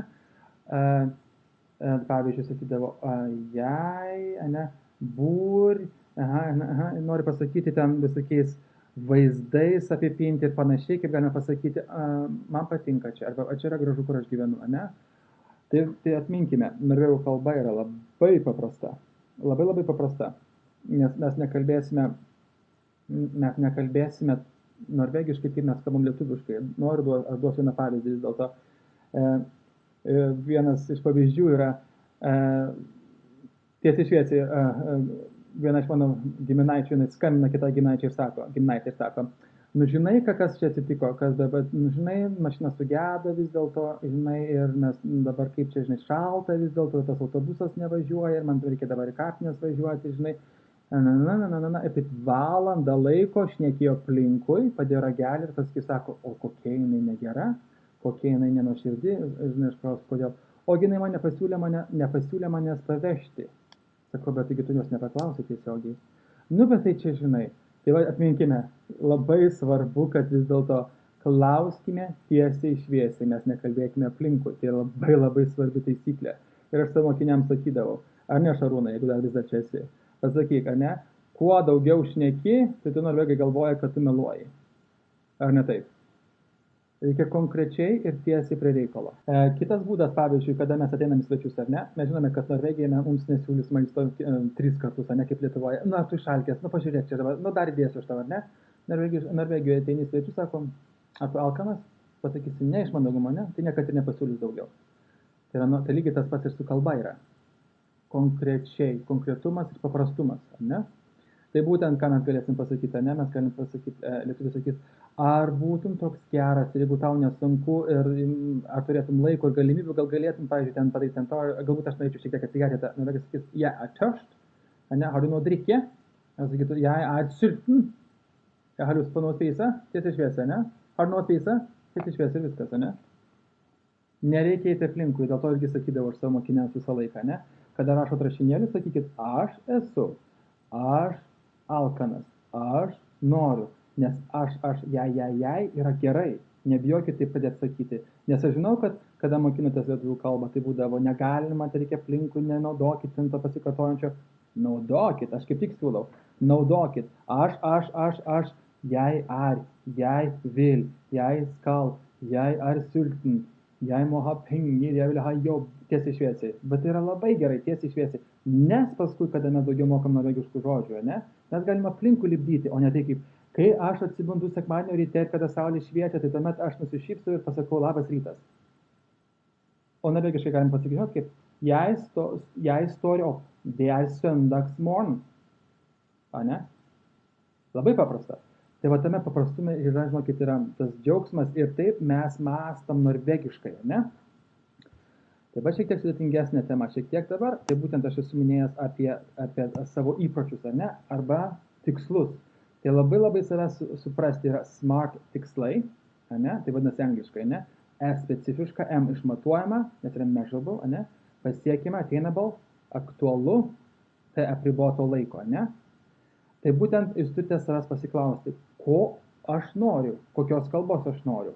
Pavyzdžiui, sakydavo, jai, ne, būri, nori pasakyti ten visokiais vaizdais apipinti ir panašiai, kaip galime pasakyti, man patinka čia, arba čia yra gražu, kur aš gyvenu, ne? Tai atminkime, norvegų kalba yra labai paprasta, labai paprasta, nes mes nekalbėsime norvegiškai, kaip mes kalbam lietuviškai. Aš duosiu vieną pavyzdį vis dėlto. Vienas iš pavyzdžių yra tiesiai šviesiai, viena iš mano giminaičių, jinai skambina kitą giminaitį ir sako, nu žinai, kas čia atsitiko, nu žinai, mašina sugedo vis dėlto, žinai, ir mes dabar kaip čia, žinai, šalta vis dėlto, tas autobusas nevažiuoja ir man reikia dabar į kapines važiuoti, žinai. Ir taip valandą laiko šnekėjo aplinkui, padėjo ragelį ir paskui sako, o kokia jinai negera, kokia jinai nenuoširdi, žinai, aš klausiu, kodėl. Ogi jinai man nepasiūlė manęs pavežti. Sako, bet taigi tu jos nepaklausai tiesiogiai. Nu, bet tai čia, žinai, tai va atminkime, labai svarbu, kad vis dėlto klauskime tiesiai šviesiai, mes nekalbėkime aplinkui. Tai labai svarbi taisyklė. Ir aš savo mokiniams sakydavau, ar ne Šarūnai, jeigu dar vis dar čia esi. Pasakyk, ar ne, kuo daugiau šneki, tai tu norvegai galvoja, kad tu meluoji. Ar ne taip? Reikia konkrečiai ir tiesiai prie reikalo. Kitas būdas, pavyzdžiui, kada mes ateinam į svečius, ar ne, mes žinome, kad Norvegija mums nesiūlys maisto 3 kartus, ar ne, kaip Lietuvoje. Nu, tu šalkės, nu pažiūrėk čia dabar, nu dar įdėsiu už tavo, ar ne? Norvegijoje ateini į svečius, sako, ar tu alkanas? Pasakysi, ne iš mandagumo, ne? Tai niekad ir nepasiūlys daugiau. Tai lygiai tas pats ir su kalba yra. Konkrečiai, konkretumas ir paprastumas, ne? Tai būtent, ką mes galėsim pasakyti, ne? Mes galim pasakyti, lietuviai sakys, ar būtum toks geras, ir jeigu tau nesunku, ir ar turėtum laiko ir galimybių, gal galėtum, pavyzdžiui, ten padaryti ten to, galbūt aš norėčiau šiek tiek atsigerti, norėčiau sakys, jeg tørst, ne? Har du noe å drikke? Jeg sakytų, jeg sulten, jeg har lyst på noe å spise, tiesiai šviesiai, ne? Har du noe å spise? Tiesiai šviesiai viskas, ne? Nereikia eiti aplinkui, dėl to irgi sakydavau aš savo mokiniams visą laiką, ne? Kada rašot rašinėlius, sakykit, aš esu, aš alkanas, aš noriu, nes aš, jai yra gerai, nebijokit taip padėti sakyti, nes aš žinau, kad kada mokinotės lietuvių kalbą, tai būdavo negalima, tai reikia aplinkui, nenaudokit to pasikartojančio, naudokit, aš kaip tik siūlau, naudokit, aš, jai ar, jai vil, jai skal, jai ar sulten, jai må ha penger, jai vil ha jobb, tiesiai šviesiai. Bet tai yra labai gerai, tiesiai šviesiai. Nes paskui, kada mes daugiau mokam norvegiškų žodžių, ne? Mes galime aplinkui lipdyti, o ne tai kaip, kai aš atsibundu sekmadienio ryte, kada saulė šviečia, tai tuomet aš nusišypsau ir pasakau labas rytas. O norvegiškai galim pasakyti, žinot kaip, jeg står opp, det søndagsmorgen. Ne? Labai paprasta. Tai va tame paprastume yra, žinokit, yra tas džiaugsmas ir taip mes mąstam norvegiškai, ne? Taip pat šiek tiek sudėtingesnė tema, šiek tiek dabar, tai būtent aš esu minėjęs apie savo įpročius, ne? Arba tikslus. Tai labai savęs suprasti yra smart tikslai, ne? Tai vadinasi angliškai, ne? S specifiška, M išmatuojama, nes yra measurable, ne? Pasiekima, attainable, aktualu, tai apriboto laiko, ne? Tai būtent jūs turite savęs pasiklausti, ko aš noriu, kokios kalbos aš noriu.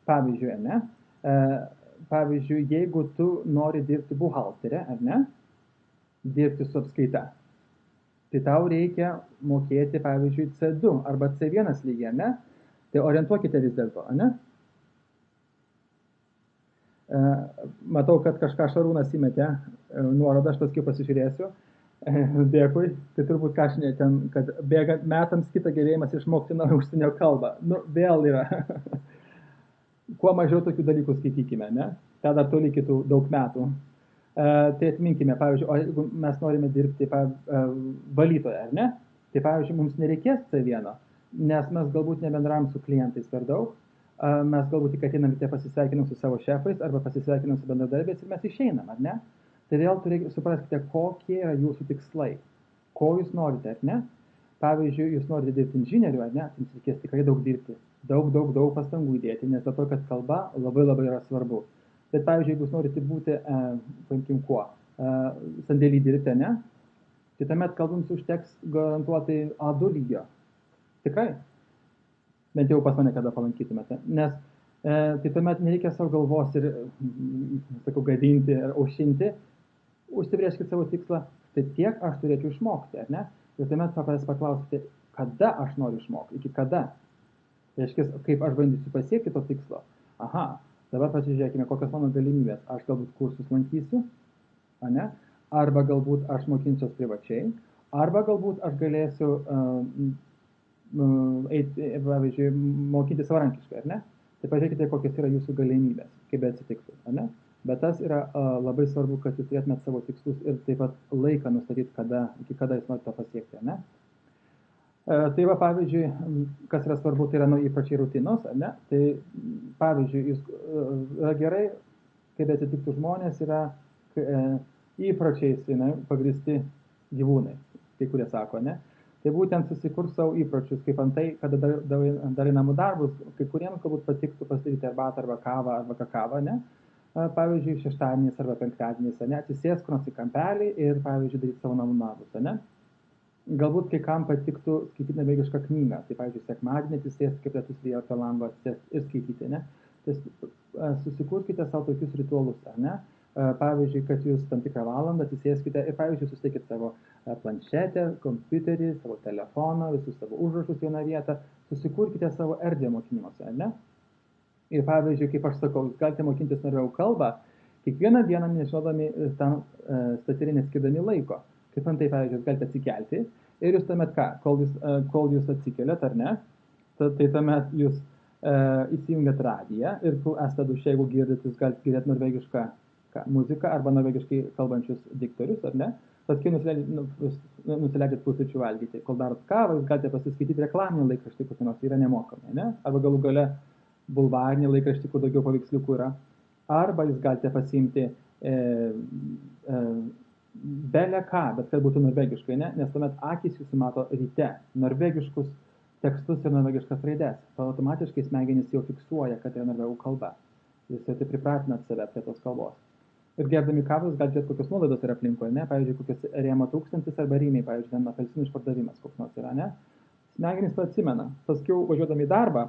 Pavyzdžiui, ne? Pavyzdžiui, jeigu tu nori dirbti buhalterę, ar ne? Dirbti su apskaita, tai tau reikia mokėti, pavyzdžiui, C2 arba C1 lygį, ne? Tai orientuokite vis dėlto, ne? Matau, kad kažką Šarūnas įmetė nuorodą, aš paskui pasižiūrėsiu. Dėkui, tai turbūt ką aš ten, kad bėgant metams kitą gebėjimas išmokti naują užsienio kalbą. Nu, vėl yra. Kuo mažiau tokių dalykų skaitykime, ne? Tada toli kitų daug metų. Tai atminkime, pavyzdžiui, o jeigu mes norime dirbti valytoje, ar ne? Tai pavyzdžiui, mums nereikės C1, nes mes galbūt nebendravom su klientais per daug, mes galbūt tik ateinam ir pasisveikinam su savo šefais arba pasisveikinam su bendradarbiais ir mes išeinam, ar ne? Tai vėl supraskite, kokie yra jūsų tikslai, ko jūs norite, ar ne? Pavyzdžiui, jūs norite dirbti inžinierių, ar ne? Jums reikės tikrai daug dirbti, daug pastangų įdėti, nes dėl to, kad kalba labai yra svarbu. Bet, pavyzdžiui, jeigu jūs norite būti, paimkim kuo, sandėlį dirbti, ne? Tai tuomet kalbams užteks garantuotai A2 lygio. Tikrai. Bent jau pas mane kada palankytumėte. Nes tai tuomet nereikia savo galvos ir, sakau, gadinti ar aušinti. Užsibrėžkite savo tikslą, tai tiek aš turėčiau išmokti, ar ne? Ir tuomet paklausite, kada aš noriu išmokti, iki kada. Tai reiškia, kaip aš bandysiu pasiekti to tikslo. Aha, dabar pasižiūrėkime, kokios mano galimybės. Aš galbūt kursus lankysiu, ne? Arba galbūt aš mokinsiuos privačiai, arba galbūt aš galėsiu pavyzdžiui, mokyti savarankiškai, ar ne? Tai pažiūrėkite, kokios yra jūsų galimybės, kaip atsitiktų, ar ne? Bet tas yra labai svarbu, kad jūs turėtumėte savo tikslus ir taip pat laiką nustatyti, iki kada jūs norite to pasiekti, ar ne? Tai va, pavyzdžiui, kas yra svarbu, tai yra įpročiai rutinos, ar ne? Tai pavyzdžiui, yra gerai, kaip atsitiktų žmonės, yra įpročiais pagristi gyvūnai, kai kurie sako, ne? Tai būtent susikurs savo įpročius, kaip antai, kada darai namų darbus, kai kuriems galbūt patiktų pasidaryti arbatą arba kavą arba kakavą, ne? Pavyzdžiui, šeštadieniais arba penktadieniais, ne? Atsisėsk nors į kampelį ir, pavyzdžiui, daryti savo namų darbus, ne? Galbūt kai kam patiktų skaityti norvegišką knygą, tai, pavyzdžiui, sekmadienį atsisėsti, kaip lietus lyja prie lango atsisėsti ir skaityti, ne? Tai susikurkite savo tokius ritualus, ar ne? Pavyzdžiui, kad jūs tam tikrą valandą atsisėskite ir, pavyzdžiui, susitikite savo planšetę, kompiuterį, savo telefoną, visus savo užrašus vieną vietą, susikurkite savo erdvę mokymuose, ar ne? Ir, pavyzdžiui, kaip aš sakau, jūs galite mokintis norvegų kalbą, kiekvieną dieną nežinodami tam statyrinį skirdami laiko. Kaip antai, pavyzdžiui, jūs galite atsikelti ir jūs tuomet ką, kol jūs atsikeliat, ar ne, tai tuomet jūs įsijungiat radiją ir kol esate duše, jeigu girdit, jūs galite girdėti norvegišką muziką arba norvegiškai kalbančius diktorius, ar ne? Paskui nusileidžiat pusryčių valgyti. Kol darot kavą, jūs galite pasiskaityti reklaminį laikraštį, kokį nors yra nemokamai, ne? Arba galų gale bulvarinį laikraštį, kur daugiau paveiksliukų yra. Arba jūs galite pasiimti bele ką, bet kad būtų norvegiškai, ne? Nes tuomet akys jūsų mato ryte norvegiškus tekstus ir norvegiškas raides. Tai automatiškai smegenys jau fiksuoja, kad yra norvegų kalba. Jūs jau tai pripratinat save prie tos kalbos. Ir gerdami kavą jūs galite žiūrėti, kokios nuolaidos yra aplinkoje, ne? Pavyzdžiui, kokios Rėma 1000 arba Rymiai, pavyzdžiui, ten apelsinų išpardavimas koks nors yra, ne? Smegenys to atsimena. Paskiau važiuodami į darbą,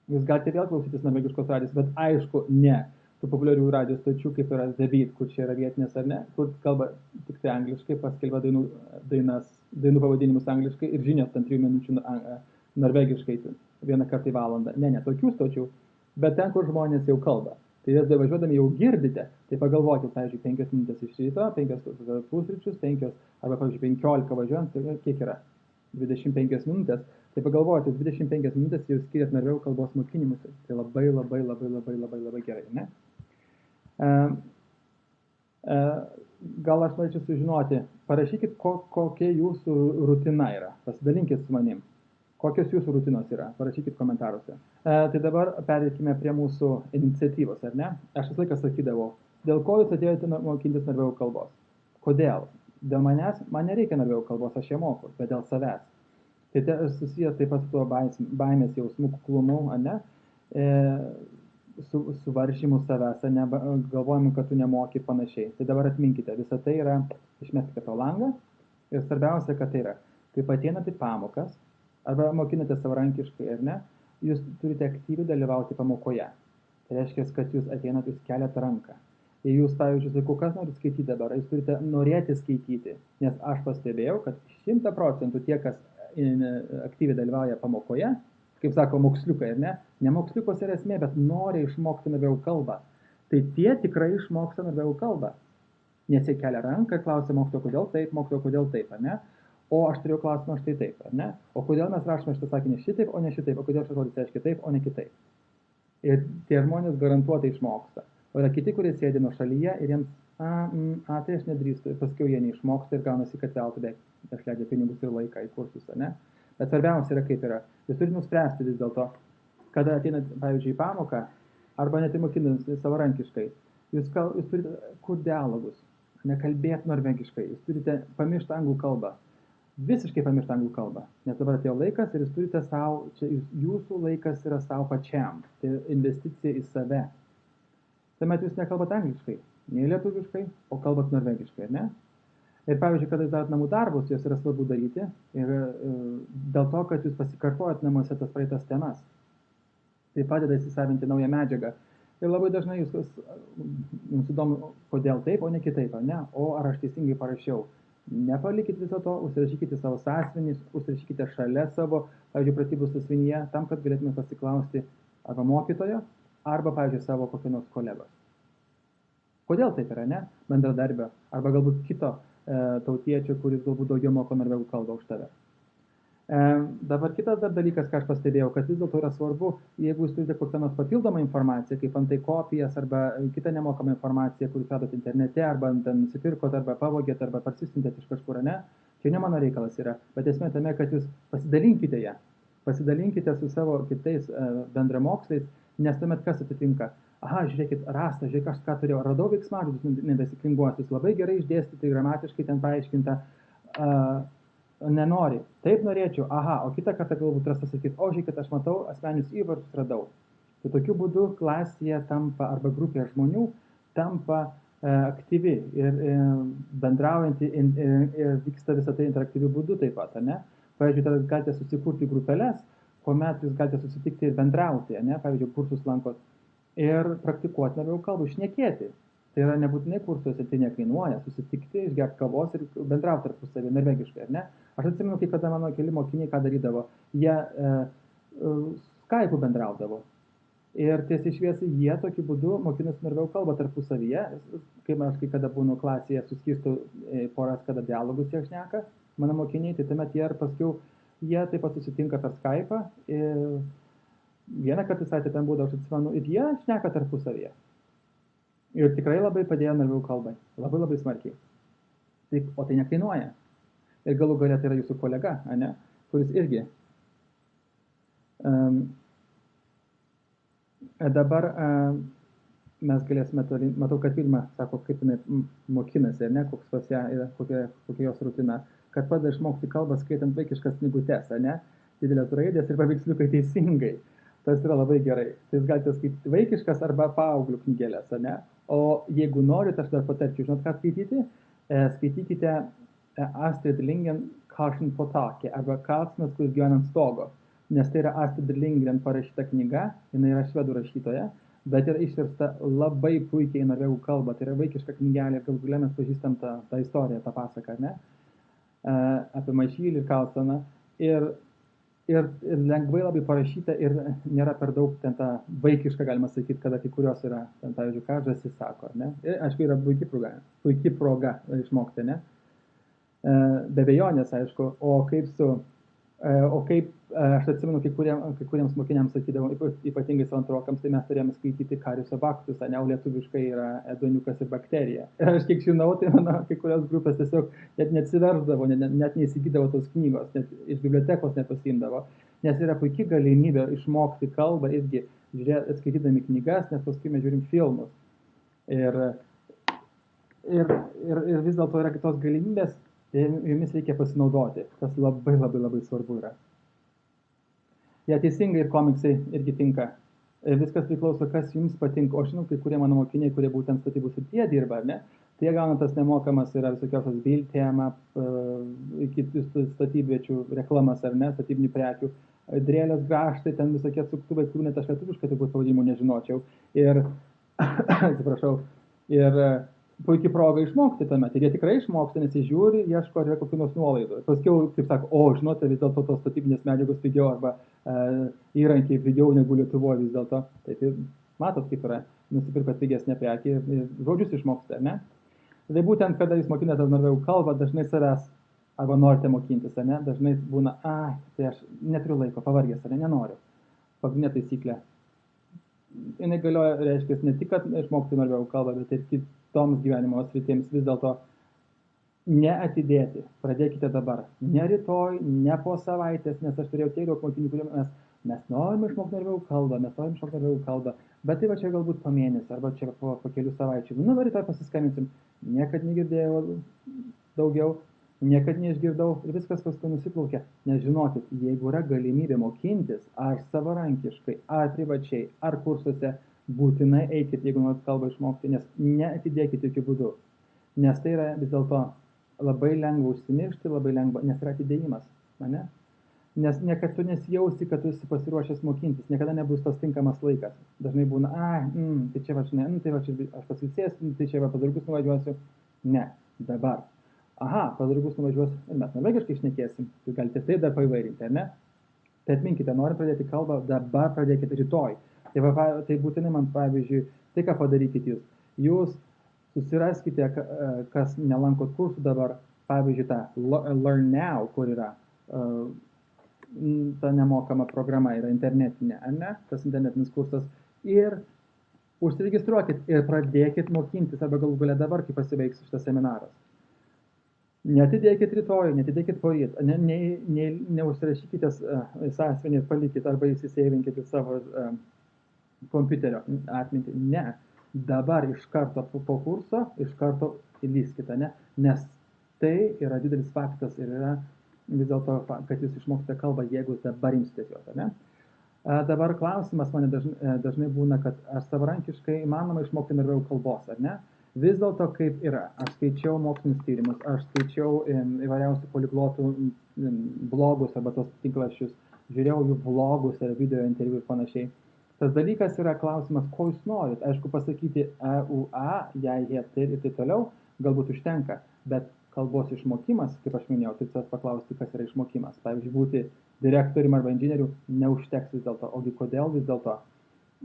jūs galite vėl klausytis norvegiškos radijos, bet aišku, ne tų populiarių radijos stočių, kaip yra The Beat, kur čia yra vietinės ar ne, kur kalba tik tai angliškai, paskelbia dainų pavadinimus angliškai ir žinios ten 3 minučių norvegiškai vieną kartą į valandą. Ne, tokių stočių, bet ten, kur žmonės jau kalba. Tai jūs važiuodami jau girdite, tai pagalvokit, pavyzdžiui, 5 minutės iš ryto, 5 pusryčius, 5 arba, pavyzdžiui, 15 važiuojant, tai kiek yra? 25 minutės. Tai pagalvokit, 25 minutės jau skiriat norvegų kalbos mokinimuose. Tai labai gerai, ne? Gal aš norėčiau sužinoti, parašykit, kokia jūsų rutina yra. Pasidalinkit su manim. Kokios jūsų rutinos yra? Parašykit komentaruose. Tai dabar pereikime prie mūsų iniciatyvos, ar ne? Aš visą laiką sakydavau, dėl ko jūs atėjote mokintis norvegų kalbos? Kodėl? Dėl manęs, man nereikia norvegų kalbos, aš ją moku, bet dėl savęs. Tai susijęs taip pat su tuo baimės jausmų kuklumu, ar ne? Su varžymu savęs, ar ne? Galvojimu, kad tu nemoki panašiai. Tai dabar atminkite, visą tai yra, išmeskite pro langą ir svarbiausia, kad tai yra, kaip ateinate į pamokas, arba mokinate savarankiškai, ar ne, jūs turite aktyviai dalyvauti pamokoje. Tai reiškia, kad jūs ateinat, jūs keliate ranką. Jei jūs, pavyzdžiui, sakau, kas nori skaityti dabar, jūs turite norėti skaityti, nes aš pastebėjau, kad 100% tie, kas aktyviai dalyvauja pamokoje, kaip sako, moksliukai, ar ne, ne moksliukos yra esmė, bet nori išmokti norvegų kalbą. Tai tie tikrai išmoksta norvegų kalbą. Nes jie kelia ranką ir klausia mokytojo, kodėl taip, ar ne? O aš turėjau klausimą štai taip, ar ne? O kodėl mes rašome šitą sakinį šitaip, o ne šitaip? O kodėl šitą žodį reiškia taip, o ne kitaip? Ir tie žmonės garantuotai išmoksta. O yra kiti, kurie sėdi nuo šalyje ir jiems Tai aš nedrįstu, ir paskui jie neišmoksta ir gaunasi, kad veltui išleidžia pinigus ir laiką į kursus, ne? Bet svarbiausia yra kaip yra. Jūs turite nuspręsti vis dėlto, kada ateinat, pavyzdžiui, į pamoką, arba net ir mokinant savarankiškai, jūs turite kur dialogus, nekalbėti norvegiškai, jūs turite pamiršti anglų kalbą, visiškai pamiršti anglų kalbą, nes dabar atėjo laikas ir jūs turite savo, čia jūsų laikas yra savo pačiam, tai investicija į save. Tuomet jūs nekalbat angliškai, nei lietuviškai, o kalbat norvegiškai, ne? Ir pavyzdžiui, kada jūs darot namų darbus, juos yra svarbu daryti ir dėl to, kad jūs pasikartojat namuose tas praeitas temas. Tai padeda įsisavinti naują medžiagą. Ir labai dažnai jums įdomu, kodėl taip, o ne kitaip, ne? O ar aš teisingai parašiau. Nepalikit viso to, užsirašykite savo sąsiuvinį, užsirašykite šalia savo, pavyzdžiui, pratybų sąsiuvinyje, tam, kad galėtume pasiklausti arba mokytojo, arba, pavyzdžiui, savo kokio nors kolegos. Kodėl taip yra, ne? Bendradarbio, arba galbūt kito tautiečio, kuris galbūt daugiau moko norvegų kalbą už tave. Dabar kitas dar dalykas, ką aš pastebėjau, kad vis dėlto yra svarbu, jeigu jūs turite kokią nors papildomą informaciją, kaip antai kopijas arba kitą nemokamą informaciją, kurį radot internete, arba nusipirkot, arba pavogėt, arba parsisiuntėt iš kažkur, ne? Čia ne mano reikalas yra, bet esmė tame, kad jūs pasidalinkite ją, pasidalinkite su savo kitais bendramoksliais, nes tuomet kas atsitinka? Aha, žiūrėkit, rasta, žiūrėk, aš ką turėjau, radau veiksmažodžius nebesiklinguosius, labai gerai išdėstyti, gramatiškai ten paaiškinta, nenori, taip norėčiau, aha, o kitą kartą galbūt rasta sakys, o žiūrėkit, aš matau, asmeninius įvardžius radau. Tai tokiu būdu klasėje tampa, arba grupė žmonių tampa aktyvi ir bendraujanti ir vyksta visą tai interaktyviu būdu taip pat, ne? Pavyzdžiui, tada galite susikurti grupeles, kuomet jūs galite susitikti ir bendrauti, ne? Pavyzdžiui, kursus lankot ir praktikuoti norvegų kalbą, šnekėti. Tai yra nebūtinai kursuose, tai nekainuoja, susitikti, išgerti kavos ir bendrauti tarpusavį norvegiškai, ar ne? Aš atsimenu, kai kada mano keli mokiniai ką darydavo, jie Skype'u bendraudavo. Ir tiesiai šviesiai jie tokiu būdu mokinasi norvegų kalbą tarpusavyje, kai aš kai kada būnu klasėje, suskirstu poras, kada dialogus jie šneka, mano mokiniai, tai tuomet jie ir paskui, jie taip pat susitinka per Skype'ą, vieną kartą savaitę ten būdavo, aš atsimenu, ir jie šneka tarpusavyje. Ir tikrai labai padėjo norvegų kalbai, labai labai smarkiai. Taip, o tai nekainuoja. Ir galų galia tai yra jūsų kolega, ne, kuris irgi. Dabar mes galėsime, matau, kad Vilma sako, kaip jinai mokinasi, ne, koks pas ją yra, kokia jos rutina, kad padeda išmokti kalbą skaitant vaikiškas knygutes, ne, didelės raidės ir paveiksliukai teisingai. Tas yra labai gerai. Tai jūs galite skaityti vaikiškas arba paauglių knygelės, ne? O jeigu norit, aš dar patarčiau, žinot, ką skaityti? Skaitykite Astrid Lindgren Karlsson på taket, arba Karlsonas, kuris gyvena ant stogo. Nes tai yra Astrid Lindgren parašyta knyga, jinai yra švedų rašytoja, bet yra išversta labai puikiai į norvegų kalbą. Tai yra vaikiška knygelė, galų gale mes pažįstam tą istoriją, tą pasaką, ne? Apie Maišylį ir Karlsoną. Ir lengvai labai parašyta ir nėra per daug ten tą vaikišką, galima sakyti, kada kai kurios yra, ten, pavyzdžiui, ką Žąsis sako, ne? Ir, aišku, yra puikia proga išmokti, ne? Be abejonės, aišku, o kaip aš atsimenu, kai kuriems mokiniams sakydavau, ypatingai savo antrokams, tai mes turėjome skaityti Kariuso baktus, ne, o lietuviškai yra Ėduoniukas ir bakterija. Ir aš kiek žinau, tai mano kai kurios grupės tiesiog net neatsiversdavo, net neįsigydavo tos knygos, net iš bibliotekos nepasiimdavo, nes yra puikia galimybė išmokti kalbą irgi skaitydami knygas, nes paskui mes žiūrim filmus. Ir vis dėlto yra kitos galimybės, jomis reikia pasinaudoti, kas labai labai labai svarbu yra. Ja, teisingai ir komiksai irgi tinka. Viskas priklauso, kas jums patinka. O žinau, kai kurie mano mokiniai, kurie būtent statybų srityje dirba, ne? Tai jie gauna tas nemokamas, yra visokiausios Bildtema, kitų statybviečių reklamas, ar ne, statybinių prekių, drėlės grąžtai, ten visokie atsuktuvai, kurių net aš lietuviškai turbūt pavadinimų nežinočiau. Ir, atsiprašau, ir puikiai proga išmokti tuomet. Ir jie tikrai išmoksta, nes jie žiūri, ieško, ar yra kokių nors nuolaidų. Paskiau, kaip sako, o, žinote, vis dėlto tos statybinės medžiagos pigiau arba įrankiai pigiau negu Lietuvoje vis dėlto. Taip, matot, kaip yra, nusipirkot pigesnę prekį ir žodžius išmoksite, ne? Tai būtent, kada jūs mokinate norvegų kalbą, dažnai savęs arba norite mokintis, ne? Dažnai būna, tai aš neturiu laiko, pavargęs, nenoriu. Pagrindinė taisyklė. jinai galioja, reiškia, ne tik, kad išmokti norvegų kalbą, bet ir kitoms gyvenimo sritims vis dėlto neatidėti. Pradėkite dabar. Ne rytoj, ne po savaitės, nes aš turėjau tiek daug mokinių, kurie mes norime išmokti norvegų kalbą, mes norime išmokti norvegų kalbą, bet tai va čia galbūt po mėnesio, arba čia po kelių savaičių. Nu, rytoj pasiskambinsim. Niekad negirdėjau daugiau, niekad neišgirdau ir viskas paskui nusiplaukia. Nes žinokit, jeigu yra galimybė mokintis, ar savarankiškai, ar privačiai, ar kursuose, būtinai eikit, jeigu norit kalbą išmokti, nes neatidėkit jokių būdų. Nes tai yra vis dėlto labai lengva užsimiršti, labai lengva, nes yra atidėjimas, ane? Nes niekada tu nesijausi, kad tu esi pasiruošęs mokintis, niekada nebus tas tinkamas laikas. Dažnai būna, tai čia va, žinai, tai va, čia aš pasilsėsiu, tai čia va, pas draugus nuvažiuosiu. Ne, dabar. Aha, pas draugus nuvažiuosiu ir mes norvegiškai šnekėsim, tai galite tai dar paįvairinti, ar ne? Tai atminkite, nori pradėti kalbą, dabar pradėkite rytoj. Tai, va, tai būtinai man, pavyzdžiui, tai ką padarykit jūs. Jūs susiraskite, kas nelankot kursų dabar, pavyzdžiui, tą Learn Now, kur yra ta nemokama programa, yra internetinė, ne? Tas internetinis kursas. Ir užsiregistruokit ir pradėkit mokintis, arba galų gale dabar, kai pasibaigs šitas seminaras. Netidėkit rytoj, netidėkit poryt, neužsirašykite sąsiuvinį ir palikit, arba įsiseivinkit į savo kompiuterio atmintį. Ne, dabar iš karto po kurso, iš karto įlyskite, ne? Nes tai yra didelis faktas ir yra vis dėlto, kad jūs išmoksite kalbą, jeigu dabar imsitės jos, ne? Dabar klausimas mane dažnai būna, kad ar savarankiškai įmanoma išmokti norvegų kalbos, ar ne? Vis dėlto kaip yra. Aš skaičiau mokslinius tyrimus, aš skaičiau įvairiausių poliglotų blogus arba tos tinklašius, žiūrėjau jų vlogus ar video interviu ir panašiai. Tas dalykas yra klausimas, ko jūs norit. Aišku, pasakyti EUA, jei, ir taip toliau, galbūt užtenka, bet kalbos išmokimas, kaip aš minėjau, tai tas paklausti, kas yra išmokimas. Pavyzdžiui, būti direktorium arba inžinieriu neužteks vis dėlto. Ogi kodėl vis dėlto?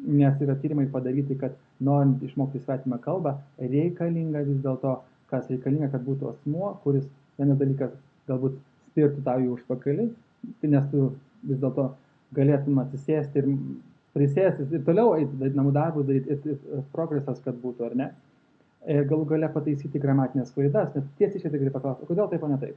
Nes yra tyrimai padaryti, kad norint išmokti svetimą kalbą, reikalinga vis dėlto, kas reikalinga, kad būtų asmuo, kuris vienas dalykas galbūt spirtų tau į užpakalį, nes tu vis dėlto galėtum atsisėsti ir prisėsti ir toliau eiti, namų darbus daryti, ir progresas, kad būtų, ar ne? Galų gale pataisyti gramatinės klaidas, nes tiesiai šitai gali paklausti, o kodėl taip, o ne taip?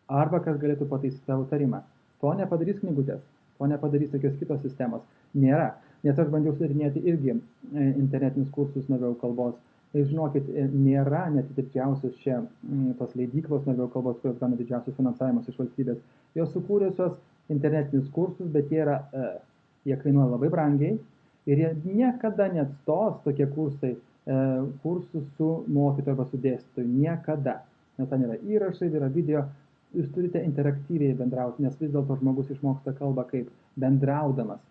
Arba kas galėtų pataisyti tavo tarimą. To nepadarys knygutės, to nepadarys jokios kitos sistemos. Nėra, nes aš bandžiau sudarinėti irgi internetinius kursus norvegų kalbos. Ir žinokit, nėra net didžiausios čia tos leidyklos norvegų kalbos, kurios gauna didžiausius finansavimus iš valstybės. Jos sukūrėsios internetinius kursus, bet jie kainuoja labai brangiai ir jie niekada neatstos tokie kursai kursų su mokytoju arba su dėstytoju. Niekada. Nes ten yra įrašai, yra video. Jūs turite interaktyviai bendrauti, nes vis dėlto žmogus išmoksta kalbą kaip bendraudamas.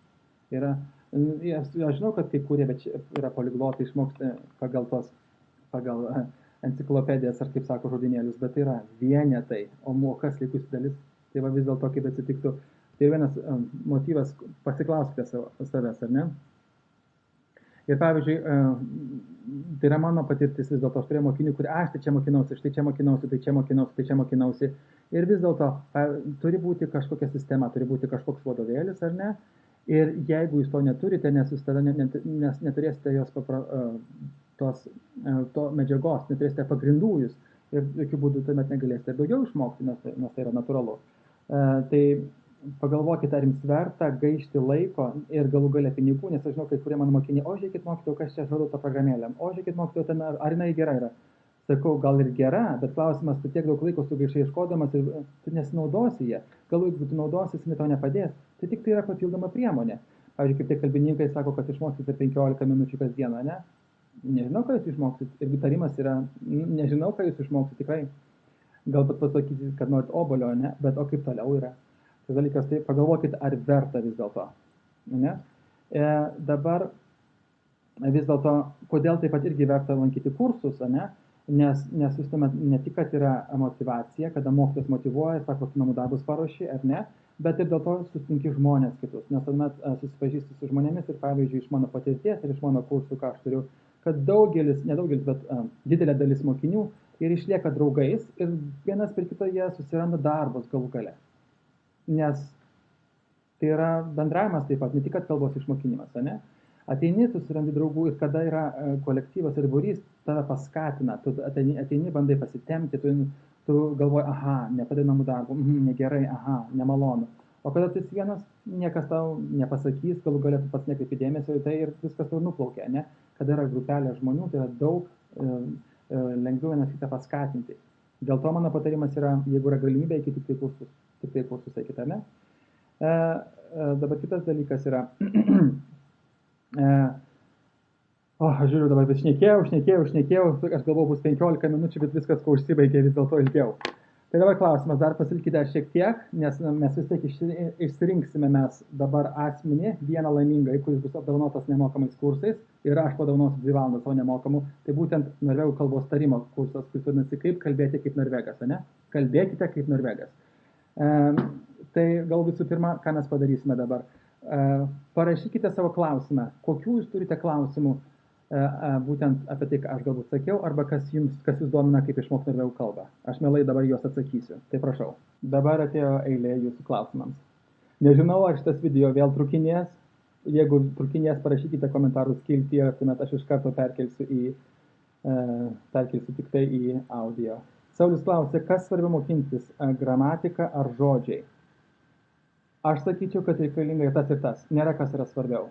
Aš žinau, kad kai kurie, bet yra poliglotai išmoksta pagal enciklopedijas ar kaip sako žodinėlius, bet tai yra vienetai, o kas likusi dalis, tai va vis dėlto kaip atsitiktų. Tai vienas motyvas, pasiklauskite savęs, ar ne? Ir pavyzdžiui, tai yra mano patirtis vis dėlto, aš turėjau mokinių, kurie, aš tai čia mokinausi, štai čia mokinausi, tai čia mokinausi, tai čia mokinausi. Ir vis dėlto turi būti kažkokia sistema, turi būti kažkoks vadovėlis, ar ne? Ir jeigu jūs to neturite, nes jūs tada nes neturėsite jos to medžiagos, neturėsite pagrindų jūs ir jokių būdų tuomet negalėsite daugiau išmokti, nes tai yra natūralu. Tai pagalvokite, ar jums verta gaišti laiko ir galų gale pinigų, nes aš žinau, kai kurie mano mokiniai, o žiūrėkit mokytojau, kas čia aš rodau tą programėlę, o žiūrėkit mokytojau, ten, ar jinai gera yra. Sakau, gal ir gera, bet klausimas, tu tiek daug laiko sugaišai ieškodamas ir tu nesinaudosi ją. Galų, jeigu tu naudosis, jinai tau nepadės, tai tik tai yra papildoma priemonė. Pavyzdžiui, kaip tie kalbininkai sako, kad išmoksit per 15 minučių kas dieną, ne? Nežinau, ką jūs išmoksit. Ir tarimas yra, nežinau, ką jūs išmoksit tikrai. Galbūt pasakyti, kad norit obolio, ne? Bet o kaip toliau yra? Tas dalykas, tai pagalvokit, ar verta vis dėlto. Dabar vis dėlto, kodėl taip pat irgi verta lankyti kursus, ne? Nes jūs tuomet ne tik, kad yra motivacija, kada mokytojas motyvuoja, sako, tu namų darbus paruoši, ar ne, bet ir dėl to susitinki žmonės kitus, nes tuomet susipažįsti su žmonėmis ir pavyzdžiui iš mano patirties ir iš mano kursų, ką aš turiu, kad nedaugelis, bet didelė dalis mokinių ir išlieka draugais ir vienas per kitą jie susiranda darbus galų gale. Nes tai yra bendravimas taip pat, ne tik, kad kalbos išmokinimas, ne? Ateini, tu surandi draugų ir kada yra kolektyvas ir būrys, tave paskatina, tu ateini, bandai pasitemti, tu galvoji, aha, nepadai namų darbų, negerai, aha, nemalonu. O kada tu esi vienas, niekas tau nepasakys, galų galėtų pats nekreipi dėmesio į tai ir viskas tau nuplaukia, ne? Kada yra grupelė žmonių, tai yra daug lengviau vienas kitą paskatinti. Dėl to mano patarimas yra, jeigu yra galimybė, eikit tik tai kursus eikit, ar ne? Dabar kitas dalykas yra, aš žiūriu dabar, bet šnekėjau, aš galvoju, bus 15 minučių, bet viskas, ko užsibaigė, vis dėlto ilgiau. Tai dabar klausimas, dar pasilikite šiek tiek, nes mes vis tiek išsirinksime mes dabar asmenį, vieną laimingą, kuris bus apdovanotas nemokamais kursais ir aš padovanosiu 2 valandas savo nemokamų. Tai būtent norvegų kalbos tarimo kursas, kuris vadinasi kaip kalbėti kaip norvegas, ne? Kalbėkite kaip norvegas. Tai gal visų pirma, ką mes padarysime dabar. Parašykite savo klausimą, kokių jūs turite klausimų būtent apie tai, ką aš galbūt sakiau, arba kas jūs domina, kaip išmokti norvegų kalbą. Aš mielai dabar juos atsakysiu. Tai prašau. Dabar atėjo eilė jūsų klausimams. Nežinau, ar šitas video vėl trukinės. Jeigu trukinės, parašykite komentarų skiltyje, tuomet aš iš karto perkelsiu tik tai į audio. Saulius klausė, kas svarbiau mokintis, gramatika ar žodžiai? Aš sakyčiau, kad reikalinga tas ir tas. Nėra kas yra svarbiau.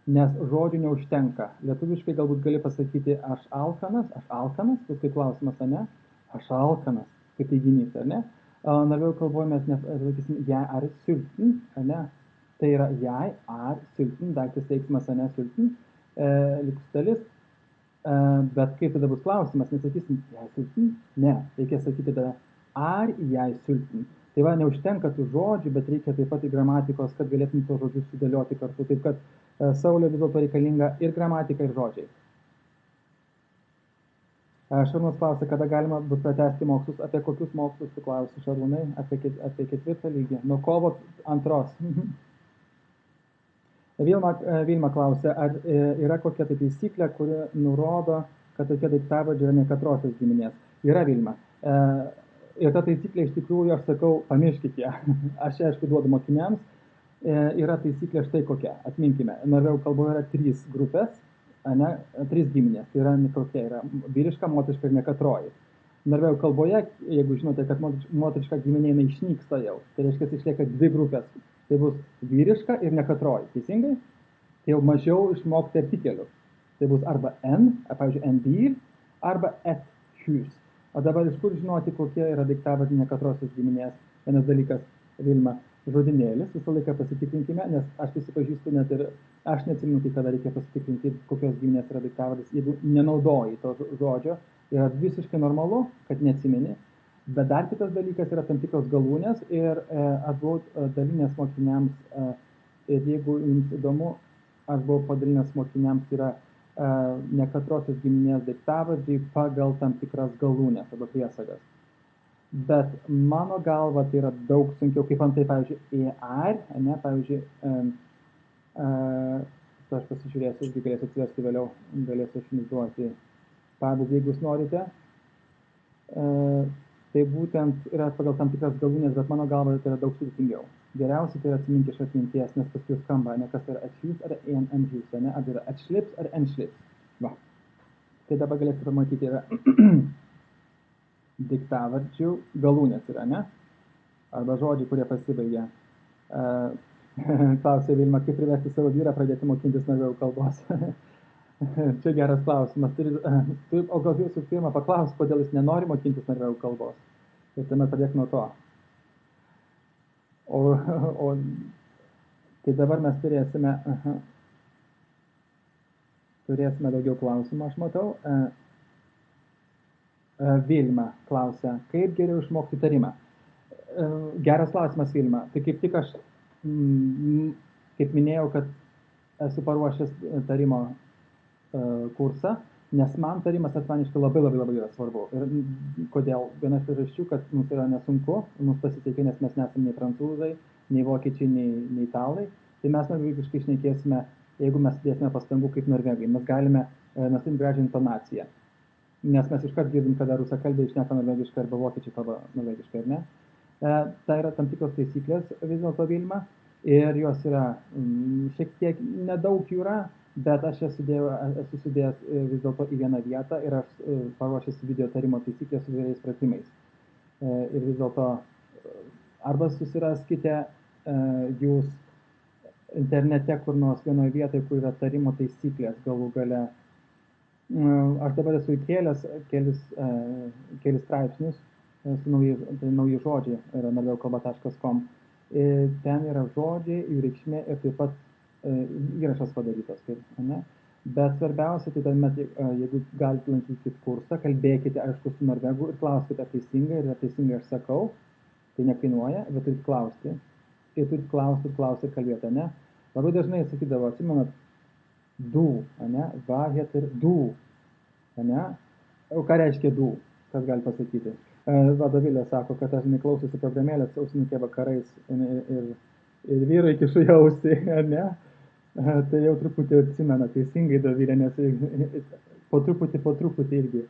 Nes žodžių neužtenka. Lietuviškai galbūt gali pasakyti aš alkanas, tai kaip klausimas, ar ne? Aš alkanas, kaip teiginys, ar ne? Norvegų kalboje mes nesakysim jei ar sulten, ar ne? Tai yra jei ar sulten, daiktas veiksmas, ar ne, sulten, likus dalis. Bet kaip tada bus klausimas, nesakysim jei sulten? Ne, reikia sakyti tada ar jei sulten. Tai va, neužtenka tų žodžių, bet reikia taip pat į gramatikos, kad galėtum tos žodžius sudėlioti kartu. Taip kad Saulė vis dėlto reikalinga ir gramatika, ir žodžiai. Šarūnas klausė, kada galima bus pratęsti mokslus. Apie kokius mokslus tu klausi, Šarūnai? Apie 4. lygį. Nuo kovo 2. Vilma klausė, ar yra kokia tai taisyklė, kuri nurodo, kad tokie daiktavardžiai yra nekatrosios giminės. Yra, Vilma. Ir ta taisyklė iš tikrųjų, aš sakau, pamirškite ją. Aš aišku duodu mokiniams. Yra taisyklė štai kokia, atminkime. Norvegų kalboje yra 3 grupės, 3 giminės. Tai yra kokia yra vyriška, moteriška ir nekatroji. Norvegų kalboje, jeigu žinote, kad moteriška giminė išnyksta jau, tai reiškia, išlieka 2 grupės. Tai bus vyriška ir nekatroji. Teisingai? Tai jau mažiau išmokti artikelių. Tai bus arba n, pavyzdžiui, n dyr, arba et hus. O dabar iš kur žinoti, kokie yra daiktavardžiai nekatrosios giminės? Vienas dalykas, Vilma, žodinėlis, visą laiką pasitikrinkime, nes aš prisipažįstu net ir, aš neatsimenu, kada reikia pasitikrinti, kokios giminės yra daiktavardis. Jeigu nenaudoji to žodžio, yra visiškai normalu, kad neatsimeni. Bet dar kitas dalykas yra tam tikros galūnės ir aš buvau dalinęs mokiniams, ir jeigu jums įdomu, aš buvau padalinęs mokiniams yra nekatrosios giminės daiktavardžiai pagal tam tikras galūnės arba priesagas. Bet mano galva tai yra daug sunkiau, kaip antai, pavyzdžiui, ER, ne, pavyzdžiui, aš pasižiūrėsiu, irgi galėsiu atsiversti vėliau, galėsiu aš jums duoti pavyzdį, jeigu jūs norite. Tai būtent yra pagal tam tikras galūnės, bet mano galva tai yra daug sudėtingiau. Geriausiai tai yra atsiminti iš atminties, nes paskui skamba, ne, kas yra atšlips ar enhus, ne, ar yra atšlips ar enšlips. Va. Tai dabar galėsite pamatyti, yra daiktavardžių galūnės yra, ne? Arba žodžiai, kurie pasibaigia. Klausė Vilma, kaip priversti savo vyrą pradėti mokintis norvegų kalbos. Čia geras klausimas. O gal jūsų pirmą paklaus, kodėl jis nenori mokintis norvegų kalbos. Ir tuomet pradėk nuo to. Tai dabar mes turėsime daugiau klausimų, aš matau. Vilma klausia, kaip geriau išmokti tarimą? Geras klausimas, Vilma. Tai kaip tik aš, kaip minėjau, kad esu paruošęs tarimo kursą, nes man tarimas asmeniškai labai yra svarbu. Ir kodėl? Viena iš priežasčių, kad mums yra nesunku, mums pasisekė, nes mes nesame nei prancūzai, nei vokiečiai, nei italai. Tai mes norvegiškai šnekėsime, jeigu mes dėsime pastangų kaip norvegai. Mes turim gražią intonaciją. Nes mes iškart girdim, kada rusakalbiai šneka norvegiškai arba vokiečiai kalba norvegiškai, ar ne? Tai yra tam tikros taisyklės vis dėlto, Vilma, ir jos yra šiek tiek nedaug jų yra, bet aš esu sudėjęs vis dėlto į vieną vietą ir aš paruošęs video tarimo taisyklės su įvairiais pratimais. Ir vis dėlto arba susiraskite jūs internete kur nors vienoje vietoje, kur yra tarimo taisyklės galų gale. Aš dabar esu įkėlęs kelis straipsnius su nauji žodžiai, yra norvegų-kalba.com. Ten yra žodžiai, jų reikšmė ir taip pat įrašas padarytas. Ne? Bet svarbiausia, tai tuomet, jeigu galite lankyti kursą, kalbėkite, aišku, su norvegu ir klauskite teisingai, ir teisingai aš sakau, tai nekainuoja, bet turite klausti. Ir turite klausti ir kalbėti, ne? Labai dažnai sakydavo, atsimenat, du, ne? Vahet ir du, ne? O ką reiškia du? Kas gali pasakyti? Vadovėlė sako, kad aš neklausysiu programėlės ausinukė vakarais ir vyrai kišu į ausį, ne? Tai jau truputį atsimena teisingai Dovilė, nes po truputį irgi.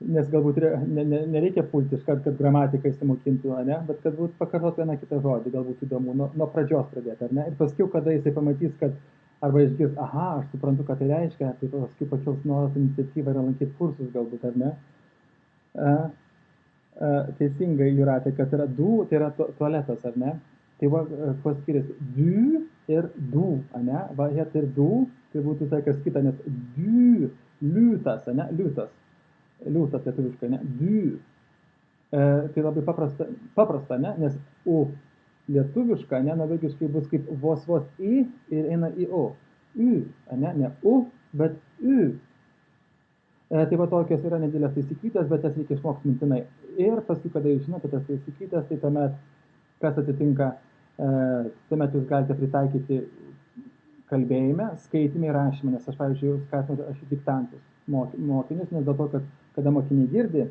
Nes galbūt nereikia pulti iškart, kad gramatiką įsimokintų, ne? Bet kad būtų pakartot vieną kitą žodį, galbūt įdomu, nuo pradžios pradėti, ar ne? Ir paskui, kada jisai pamatys, kad arba išgirs, aha, aš suprantu, ką tai reiškia, tai paskui pakils nuolat iniciatyvą ir lankyti kursus galbūt, ar ne? Teisingai, Jūratė, kad yra du, tai yra tualetas, ar ne? Tai va, kuo skiriasi du ir du, ne? Va, het ir du, tai būtų tai kas kita, nes du, liūtas, ne? Liūtas lietuviškai, ne? Du. Tai labai paprasta, ne? Nes u lietuviška, ne? Norvegiškai bus kaip vos i ir eina į o. U, ne u, bet u. Tai va tokios yra nedidelės taisyklytės, bet jas reikia išmokti mintinai. Ir paskui, kada jūs žinote tas taisyklytės, tai tuomet, kas atsitinka, tuomet jūs galite pritaikyti kalbėjime, skaitime ir rašyme, nes aš, pavyzdžiui, skatinu rašyti diktantus mokinius, nes dėl to, kad kada mokiniai girdi,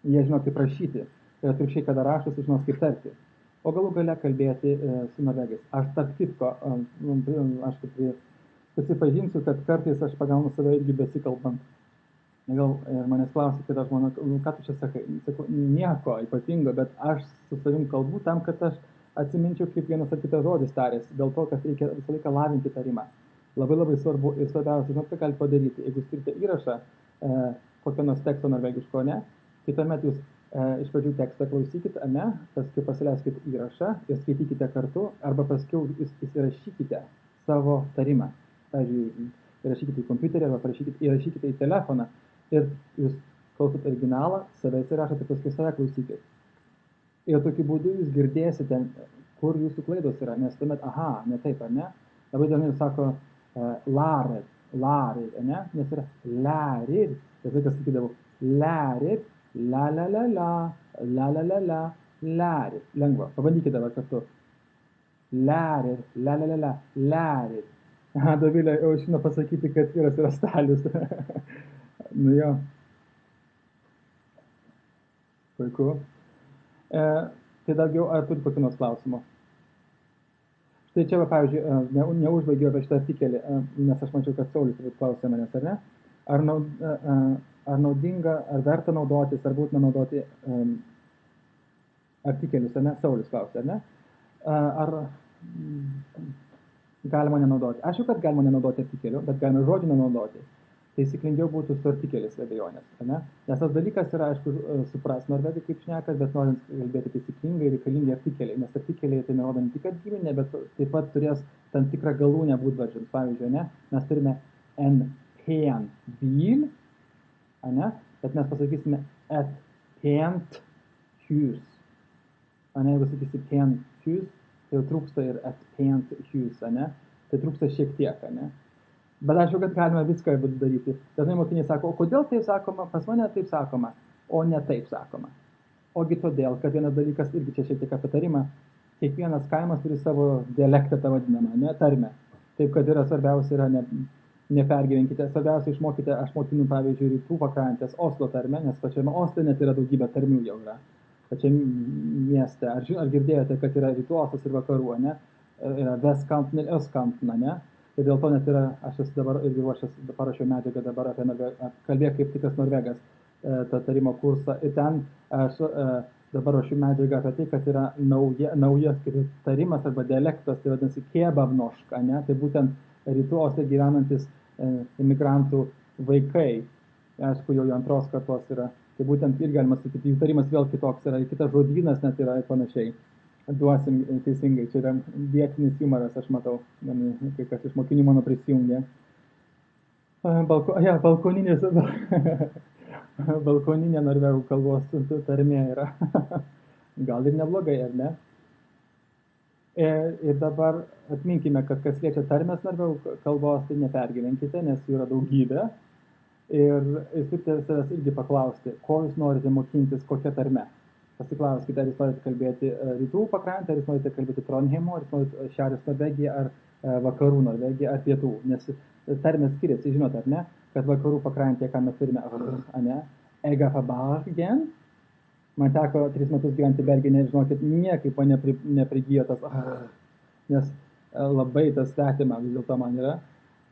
jie žino, kaip rašyti, ir atvirkščiai, kada rašo, žinos, kaip tarti. O galų gale kalbėti su norvegais. Aš tarp kitko, aš prisipažinsiu, kad kartais aš pagaunu save irgi besikalbant. Gal manęs klausia, kad aš manau, ką tu čia sakai? Sakau, nieko ypatingo, bet aš su savim kalbu tam, kad aš atsiminčiau, kaip vienas ar kitas žodis tarėsi, dėl to, kad reikia visą laiką lavinti tarimą. Labai svarbu ir svarbiausia, žinot, ką galite padaryti. Jeigu turite įrašą kokio nors teksto norvegiško, ne, tai tuomet jūs iš pradžių tekstą klausykite, ne, paskui pasileiskite įrašą ir skaitykite kartu, arba paskui įsirašykite savo tarimą. Pavyzdžiui, įrašykite į kompiuterį arba įrašykite į telefoną. Ir jūs klausot originalą, save įsirašote, paskui save klausykit. Ir tokiu būdu jūs girdėsite, kur jūsų klaidos yra, nes tuomet, aha, ne taip, ar ne? Labai dažnai sako laret, ne? Nes yra larir, tas vaikas sakydavo larir, la, larir. Lengva, pabandykite dabar kartu. Larir, la, larir. Dovilė jau žino pasakyti, kad vyras yra stalius. Nu jo. Puiku. Tai daugiau, ar turi kokį nors klausimą? Štai čia, pavyzdžiui, neužbaigiau apie šitą artikelį, nes aš mačiau, kad Saulis klausė manęs, ar ne? Ar naudinga, ar verta naudotis, ar būtina naudoti artikelius, ar ne? Saulis klausė, ar ne? Ar galima nenaudoti? Aš jau, kad galima nenaudoti artikelių, bet galima žodžių nenaudoti. Taisyklingiau būtų su artikeliais be abejonės, ne? Nes tas dalykas yra, aišku, supras norvegai kaip šnekas, bet norint kalbėti taisyklingai reikalingi artikeliai, nes artikeliai tai nerodo ne tik atgyvinę, bet taip pat turės tam tikrą galūnę būdvardžiams. Pavyzdžiui, ne? Mes turime en pen bil, ne? Bet mes pasakysime et pent hus. Ne? Jeigu sakysi pen hus, tai jau trūksta ir et pent hus, ne? Tai trūksta šiek tiek, ne? Bet aišku, kad galima viską daryti. Dažnai mokiniai sako, o kodėl taip sakoma, pas mane taip sakoma, o ne taip sakoma. Ogi todėl, kad vienas dalykas, irgi čia šiek tiek apie tarimą, kiekvienas kaimas turi savo dialektą tą vadinamą, ne, tarmę. Taip, kad yra svarbiausia, yra nepergyvenkite, svarbiausia išmokite, aš mokinu, pavyzdžiui, rytų pakrantės Oslo tarmę, nes pačiame Osle net yra daugybė tarmių jau yra. Pačiame mieste. Ar girdėjote, kad yra rytų Oslas ir vakarų, ne? Yra Vestkanten ir Östkanten, ne? Ir dėl to net yra, aš esu dabar irgi parašiau medžiagą dabar apie kalbėk kaip tikras norvegas, tą tarimo kursą. Ir ten aš dabar rašiau medžiagą apie tai, kad yra naujas tarimas arba dialektas, tai vadinasi kebabnoška, ne? Tai būtent rytų Osle gyvenantis imigrantų vaikai. Aišku, jau antros kartos yra. Tai būtent ir galima sakyti, jų tarimas vėl kitoks yra, kitas žodynas net yra ir panašiai. Duosim teisingai, čia yra vietinis humoras, aš matau, kai kas iš mokinių mano prisijungia. Balkoninė norvegų kalbos tarmė yra. Gal ir neblogai, ar ne? Ir dabar atminkime, kad kas liečia tarmės norvegų kalbos, tai nepergyvenkite, nes jų yra daugybė. Ir jūs turite savęs irgi paklausti, ko jūs norite mokintis, kokia tarme. Pasiklauskite, ar jūs norite kalbėti rytų pakrantę, ar jūs norite kalbėti Trondheimo, ar jūs norite šiaurės Norvegiją, ar vakarų Norvegiją, ar pietų. Nes tarmės skiriasi, žinot, ar ne, kad vakarų pakrantėje, ką mes turime, ne, Egafabargen. Man teko 3 metus gyventi Bergene, žinokit, niekaip man neprigijo tas, nes labai tas svetima vis dėlto man yra.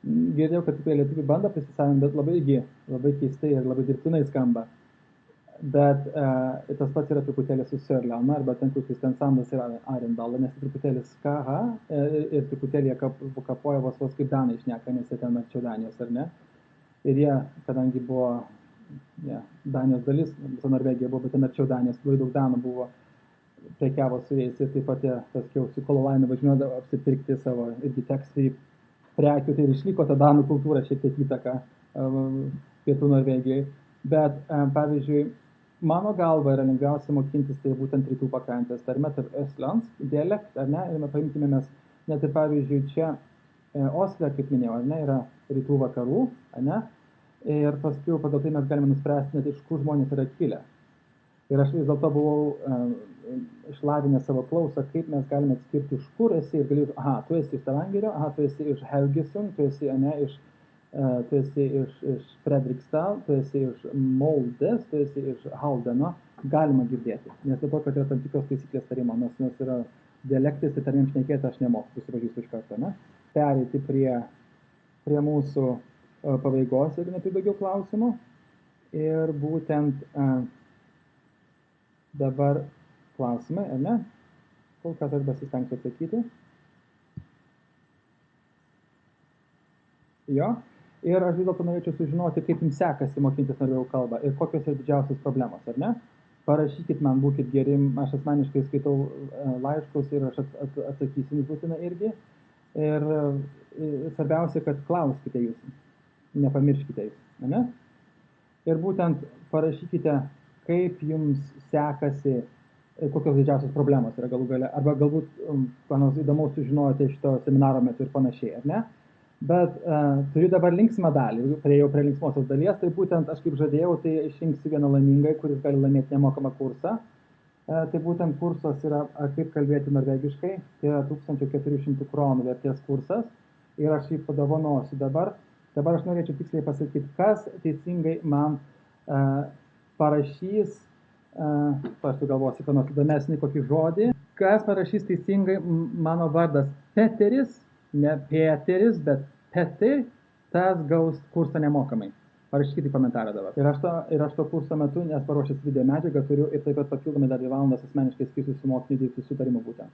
Girdėjau, kad tikrai lietuviai bando prisisavinti, bet labai keistai ir labai dirbtinai skamba. Bet tas pats yra truputėlį su Sørlandet, arba ten, kur Kristiansandas yra Arendal, nes truputėlį skaha ir truputėlį kapoja vos kaip danai šneka, nes jie ten arčiau Danijos, ar ne? Ir jie, kadangi buvo Danijos dalis, visa Norvegija buvo, bet ten arčiau Danijos, labai daug danų buvo, prekiavo su jais ir taip pat paskiau su kololainu važiuodavo apsipirkti savo irgi tekstai prekių, tai ir išliko ta danų kultūra šiek tiek įtaka pietų Norvegijai. Bet, pavyzdžiui, mano galva yra lengviausia mokintis tai būtent rytų pakrantės tarme, tarp Østlands dialektą, ar ne? Ir paimkime mes, net ir pavyzdžiui, čia Osle, kaip minėjau, ar ne, yra rytų vakarų, ar ne? Ir paskui pagal tai mes galime nuspręsti net iš kur žmonės yra kilę. Ir aš vis dėlto buvau išlavinę savo klausą, kaip mes galime atskirti, iš kur esi, ir galiu, tu esi iš Stavangerio, tu esi iš Haugesund, tu esi, tu esi iš Fredrikstad, tu esi iš Moldes, tu esi iš Haldeno, galima girdėti. Nes dėl to, kad yra tam tikros taisyklės tarimo, nes yra dialektais, tai tarmėm šnekėti aš nemoku, susipažįstu iš karto, ne? Pereiti prie mūsų pabaigos, jeigu neturi daugiau klausimų. Ir būtent dabar klausimai, ar ne? Kol kas aš pasistengsiu atsakyti. Jo. Ir aš vis dėlto norėčiau sužinoti, kaip jums sekasi mokintis norvegų kalbą ir kokios yra didžiausios problemos, ar ne? Parašykit man, būkit geri, aš asmeniškai skaitau laiškus ir aš atsakysiu būtinai irgi. Ir svarbiausia, kad klauskite jūs, nepamirškite jūs, ne? Ir būtent parašykite, kaip jums sekasi, kokios didžiausios problemos yra galų gale, arba galbūt ką nors įdomaus sužinojote šito seminaro metu ir panašiai, ar ne? Bet turiu dabar linksmą dalį, priejau prie linksmosios dalies, tai būtent aš kaip žadėjau, tai išrinksiu vieną laimingą, kuris gali laimėti nemokamą kursą. Tai būtent kursas yra, kaip kalbėti norvegiškai, tai yra 1400 kronų vertės kursas ir aš jį padovanosiu dabar. Dabar aš norėčiau tiksliai pasakyti, kas teisingai man parašys, aš sugalvosiu, ką nors įdomesnį kokį žodį, kas parašys teisingai mano vardas Peteris, ne Peteris, bet Peter, tas gaus kursą nemokamai. Parašykite į komentarą dabar. Ir aš to kurso metu, nes paruošęs video medžiagą turiu ir taip pat papildomai dar 2 valandas asmeniškai skirsiu su mokiniu dirbti sutarimu būtent.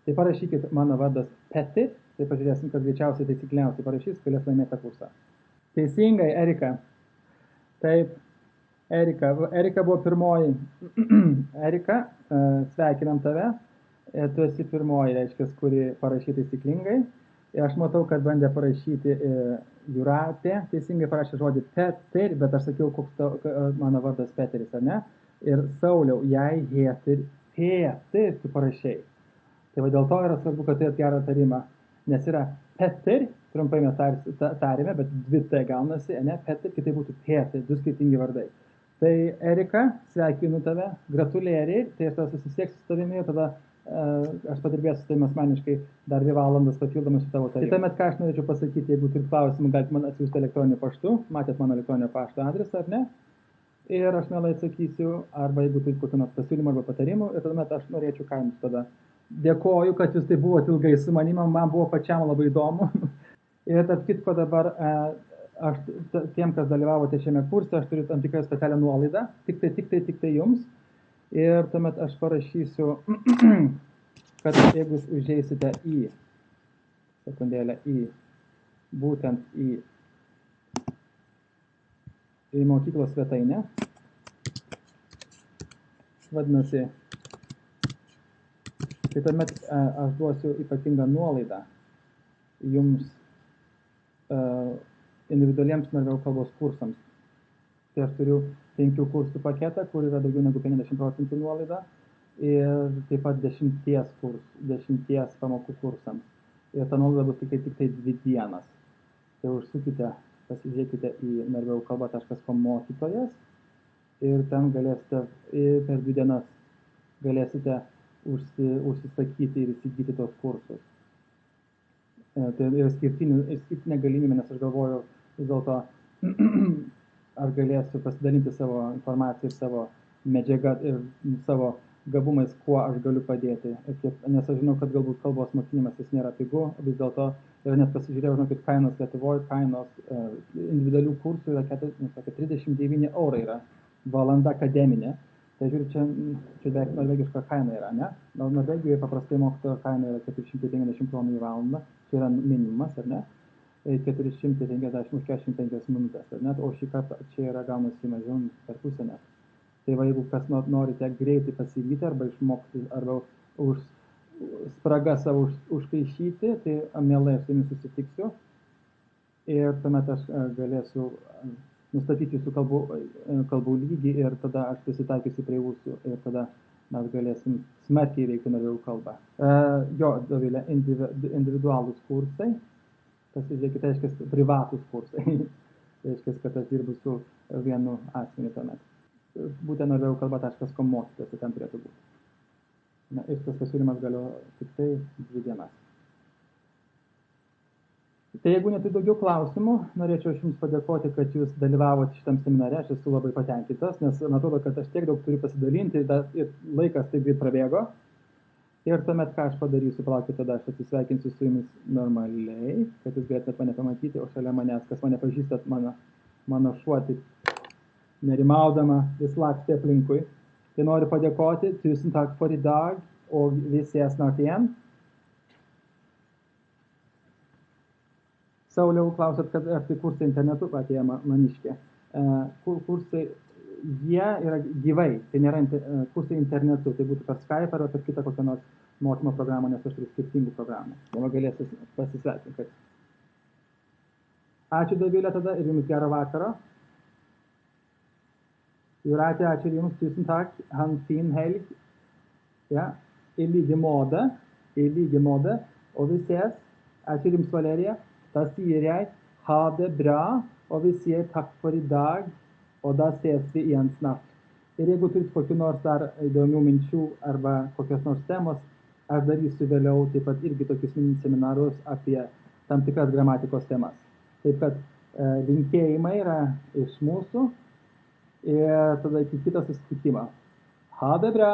Tai parašykit mano vardas Peter, tai pažiūrėsim, kad greičiausiai taisykliausiai parašys, galės laimėti tą kursą. Teisingai, Erika. Taip, Erika buvo pirmoji. Erika, sveikinam tave. Tu esi pirmoji, reiškia, kuri parašė taisyklingai. Ir aš matau, kad bandė parašyti Jūratė, teisingai parašė žodį Peter, bet aš sakiau, koks mano vardas Peteris, ar ne? Ir Sauliau, jei Peter tu parašėjai. Tai va dėl to yra svarbu, kad turėt gerą tarimą, nes yra Peter, trumpai mes tarėme, bet 2 T gaunasi, ne? Peter, kitai būtų Peter, 2 skirtingi vardai. Tai Erika, sveikinu tave, gratulieriai, tai aš susisieksiu su tavimi, tada aš padirbėsiu su tavimi asmeniškai dar 2 valandas papildomai su tavo tarimu. Tai tuomet, ką aš norėčiau pasakyti, jeigu turit klausimų, galite man atsiųsti elektroniniu paštu, matėt mano elektroninio pašto adresą, ar ne? Ir aš mielai atsakysiu, arba jeigu turit kokį nors pasiūlymą arba patarimų, ir tuomet aš norėčiau ką jums tada. Dėkoju, kad jūs tai buvote ilgai su manim, man buvo pačiam labai įdomu. Ir tarp kitko dabar, aš tiem, kas dalyvavote šiame kurse, aš turiu tam tikrą specialią nuolaidą, tik tai jums. Ir tuomet aš parašysiu, kad jeigu jūs užeisite į būtent į mokyklos svetainę. Vadinasi, tai tuomet aš duosiu ypatingą nuolaidą jums individualiems norvegų kalbos kursams. Tai aš turiu 5 kursų paketą, kur yra daugiau negu 50% nuolaida ir taip pat 10 pamokų kursams. Ir ta nuolaida bus tik tai 2 dienas. Tai užsukite, pasižiūrėkite į norvegų-kalba.com mokytojas ir ten galėsite per 2 dienas galėsite užsisakyti ir įsigyti tos kursus. Tai yra išskirtinė galimybė, nes aš galvoju vis dėlto, ar galėsiu pasidalinti savo informaciją ir savo medžiagą ir savo gabumais, kuo aš galiu padėti. Nes aš žinau, kad galbūt kalbos mokinimas jis nėra pigu, vis dėlto ir net pasižiūrėjau, žinau, kad kainos Lietuvoje, kainos individualių kursų yra 39 eurai yra valanda akademinė. Tai žiūrėjau, čia beveik norvegiška kaina yra, ne? Norvegijoje paprastai mokytojo kaina yra 450 kronų į valandą, čia yra minimumas, ar ne? 450 už 45 minutės, ar ne? O šį kartą čia yra gaunasi mažiau per pusę net. Tai va, jeigu kas norite greitai pasivyti arba išmokti, arba už spragą savo užkaišyti, tai mielai aš su jumis susitiksiu ir tuomet aš galėsiu nustatyti jūsų kalbų lygį ir tada aš prisitaikysiu prie jūsų ir tada mes galėsim smarkiai veikti norvegų kalbą. Jo, Dovilė, individualūs kursai, pasižiūrėkite, reiškia privatūs kursai, reiškia, kad aš dirbu su vienu asmeniu tuomet. Būtent norvegų-kalba.com mokytojas, tai ten turėtų būti. Na, ir tas pasiūlymas galio tik tai 2 dienas. Tai jeigu neturi daugiau klausimų, norėčiau aš jums padėkoti, kad jūs dalyvavote šitam seminare, aš esu labai patenkintas, nes man atrodo, kad aš tiek daug turiu pasidalinti ir laikas taip greit prabėgo. Ir tuomet, ką aš padarysiu, palaukite, tada aš atsisveikinsiu su jumis normaliai, kad jūs galėtumėte mane pamatyti, o šalia manęs, kas mane pažįstat, mano šuo taip nerimaudama vis lakstė aplinkui. Tai noriu padėkoti, tusen takk for i dag, og vi ses snart igjen. Sauliau, klausėt, kad ar tai kursai internetu atėjo maniškė. Kursai, jie yra gyvai, tai nėra kursai internetu, tai būtų per Skype arba per kitą kokią nors mokymo programą, nes aš turiu skirtingų programų. Dabar galėsiu pasisveikinti. Ačiū Dovilė tada ir jums gero vakaro. Jūratė, ačiū jums, tusen takk, ha en fin helg. Ja, i like måte, og vi ses. Ačiū jums, Valerija. Da sier jeg ha det bra, og vi sier takk for i dag, og da ses vi igjen snart. Ir jeigu turit kokių nors dar įdomių minčių arba kokios nors temos, aš darysiu vėliau taip pat irgi tokius mini seminarus apie tam tikras gramatikos temas. Taip kad linkėjimai yra iš mūsų ir tada iki kito susitikimo. Ha det bra!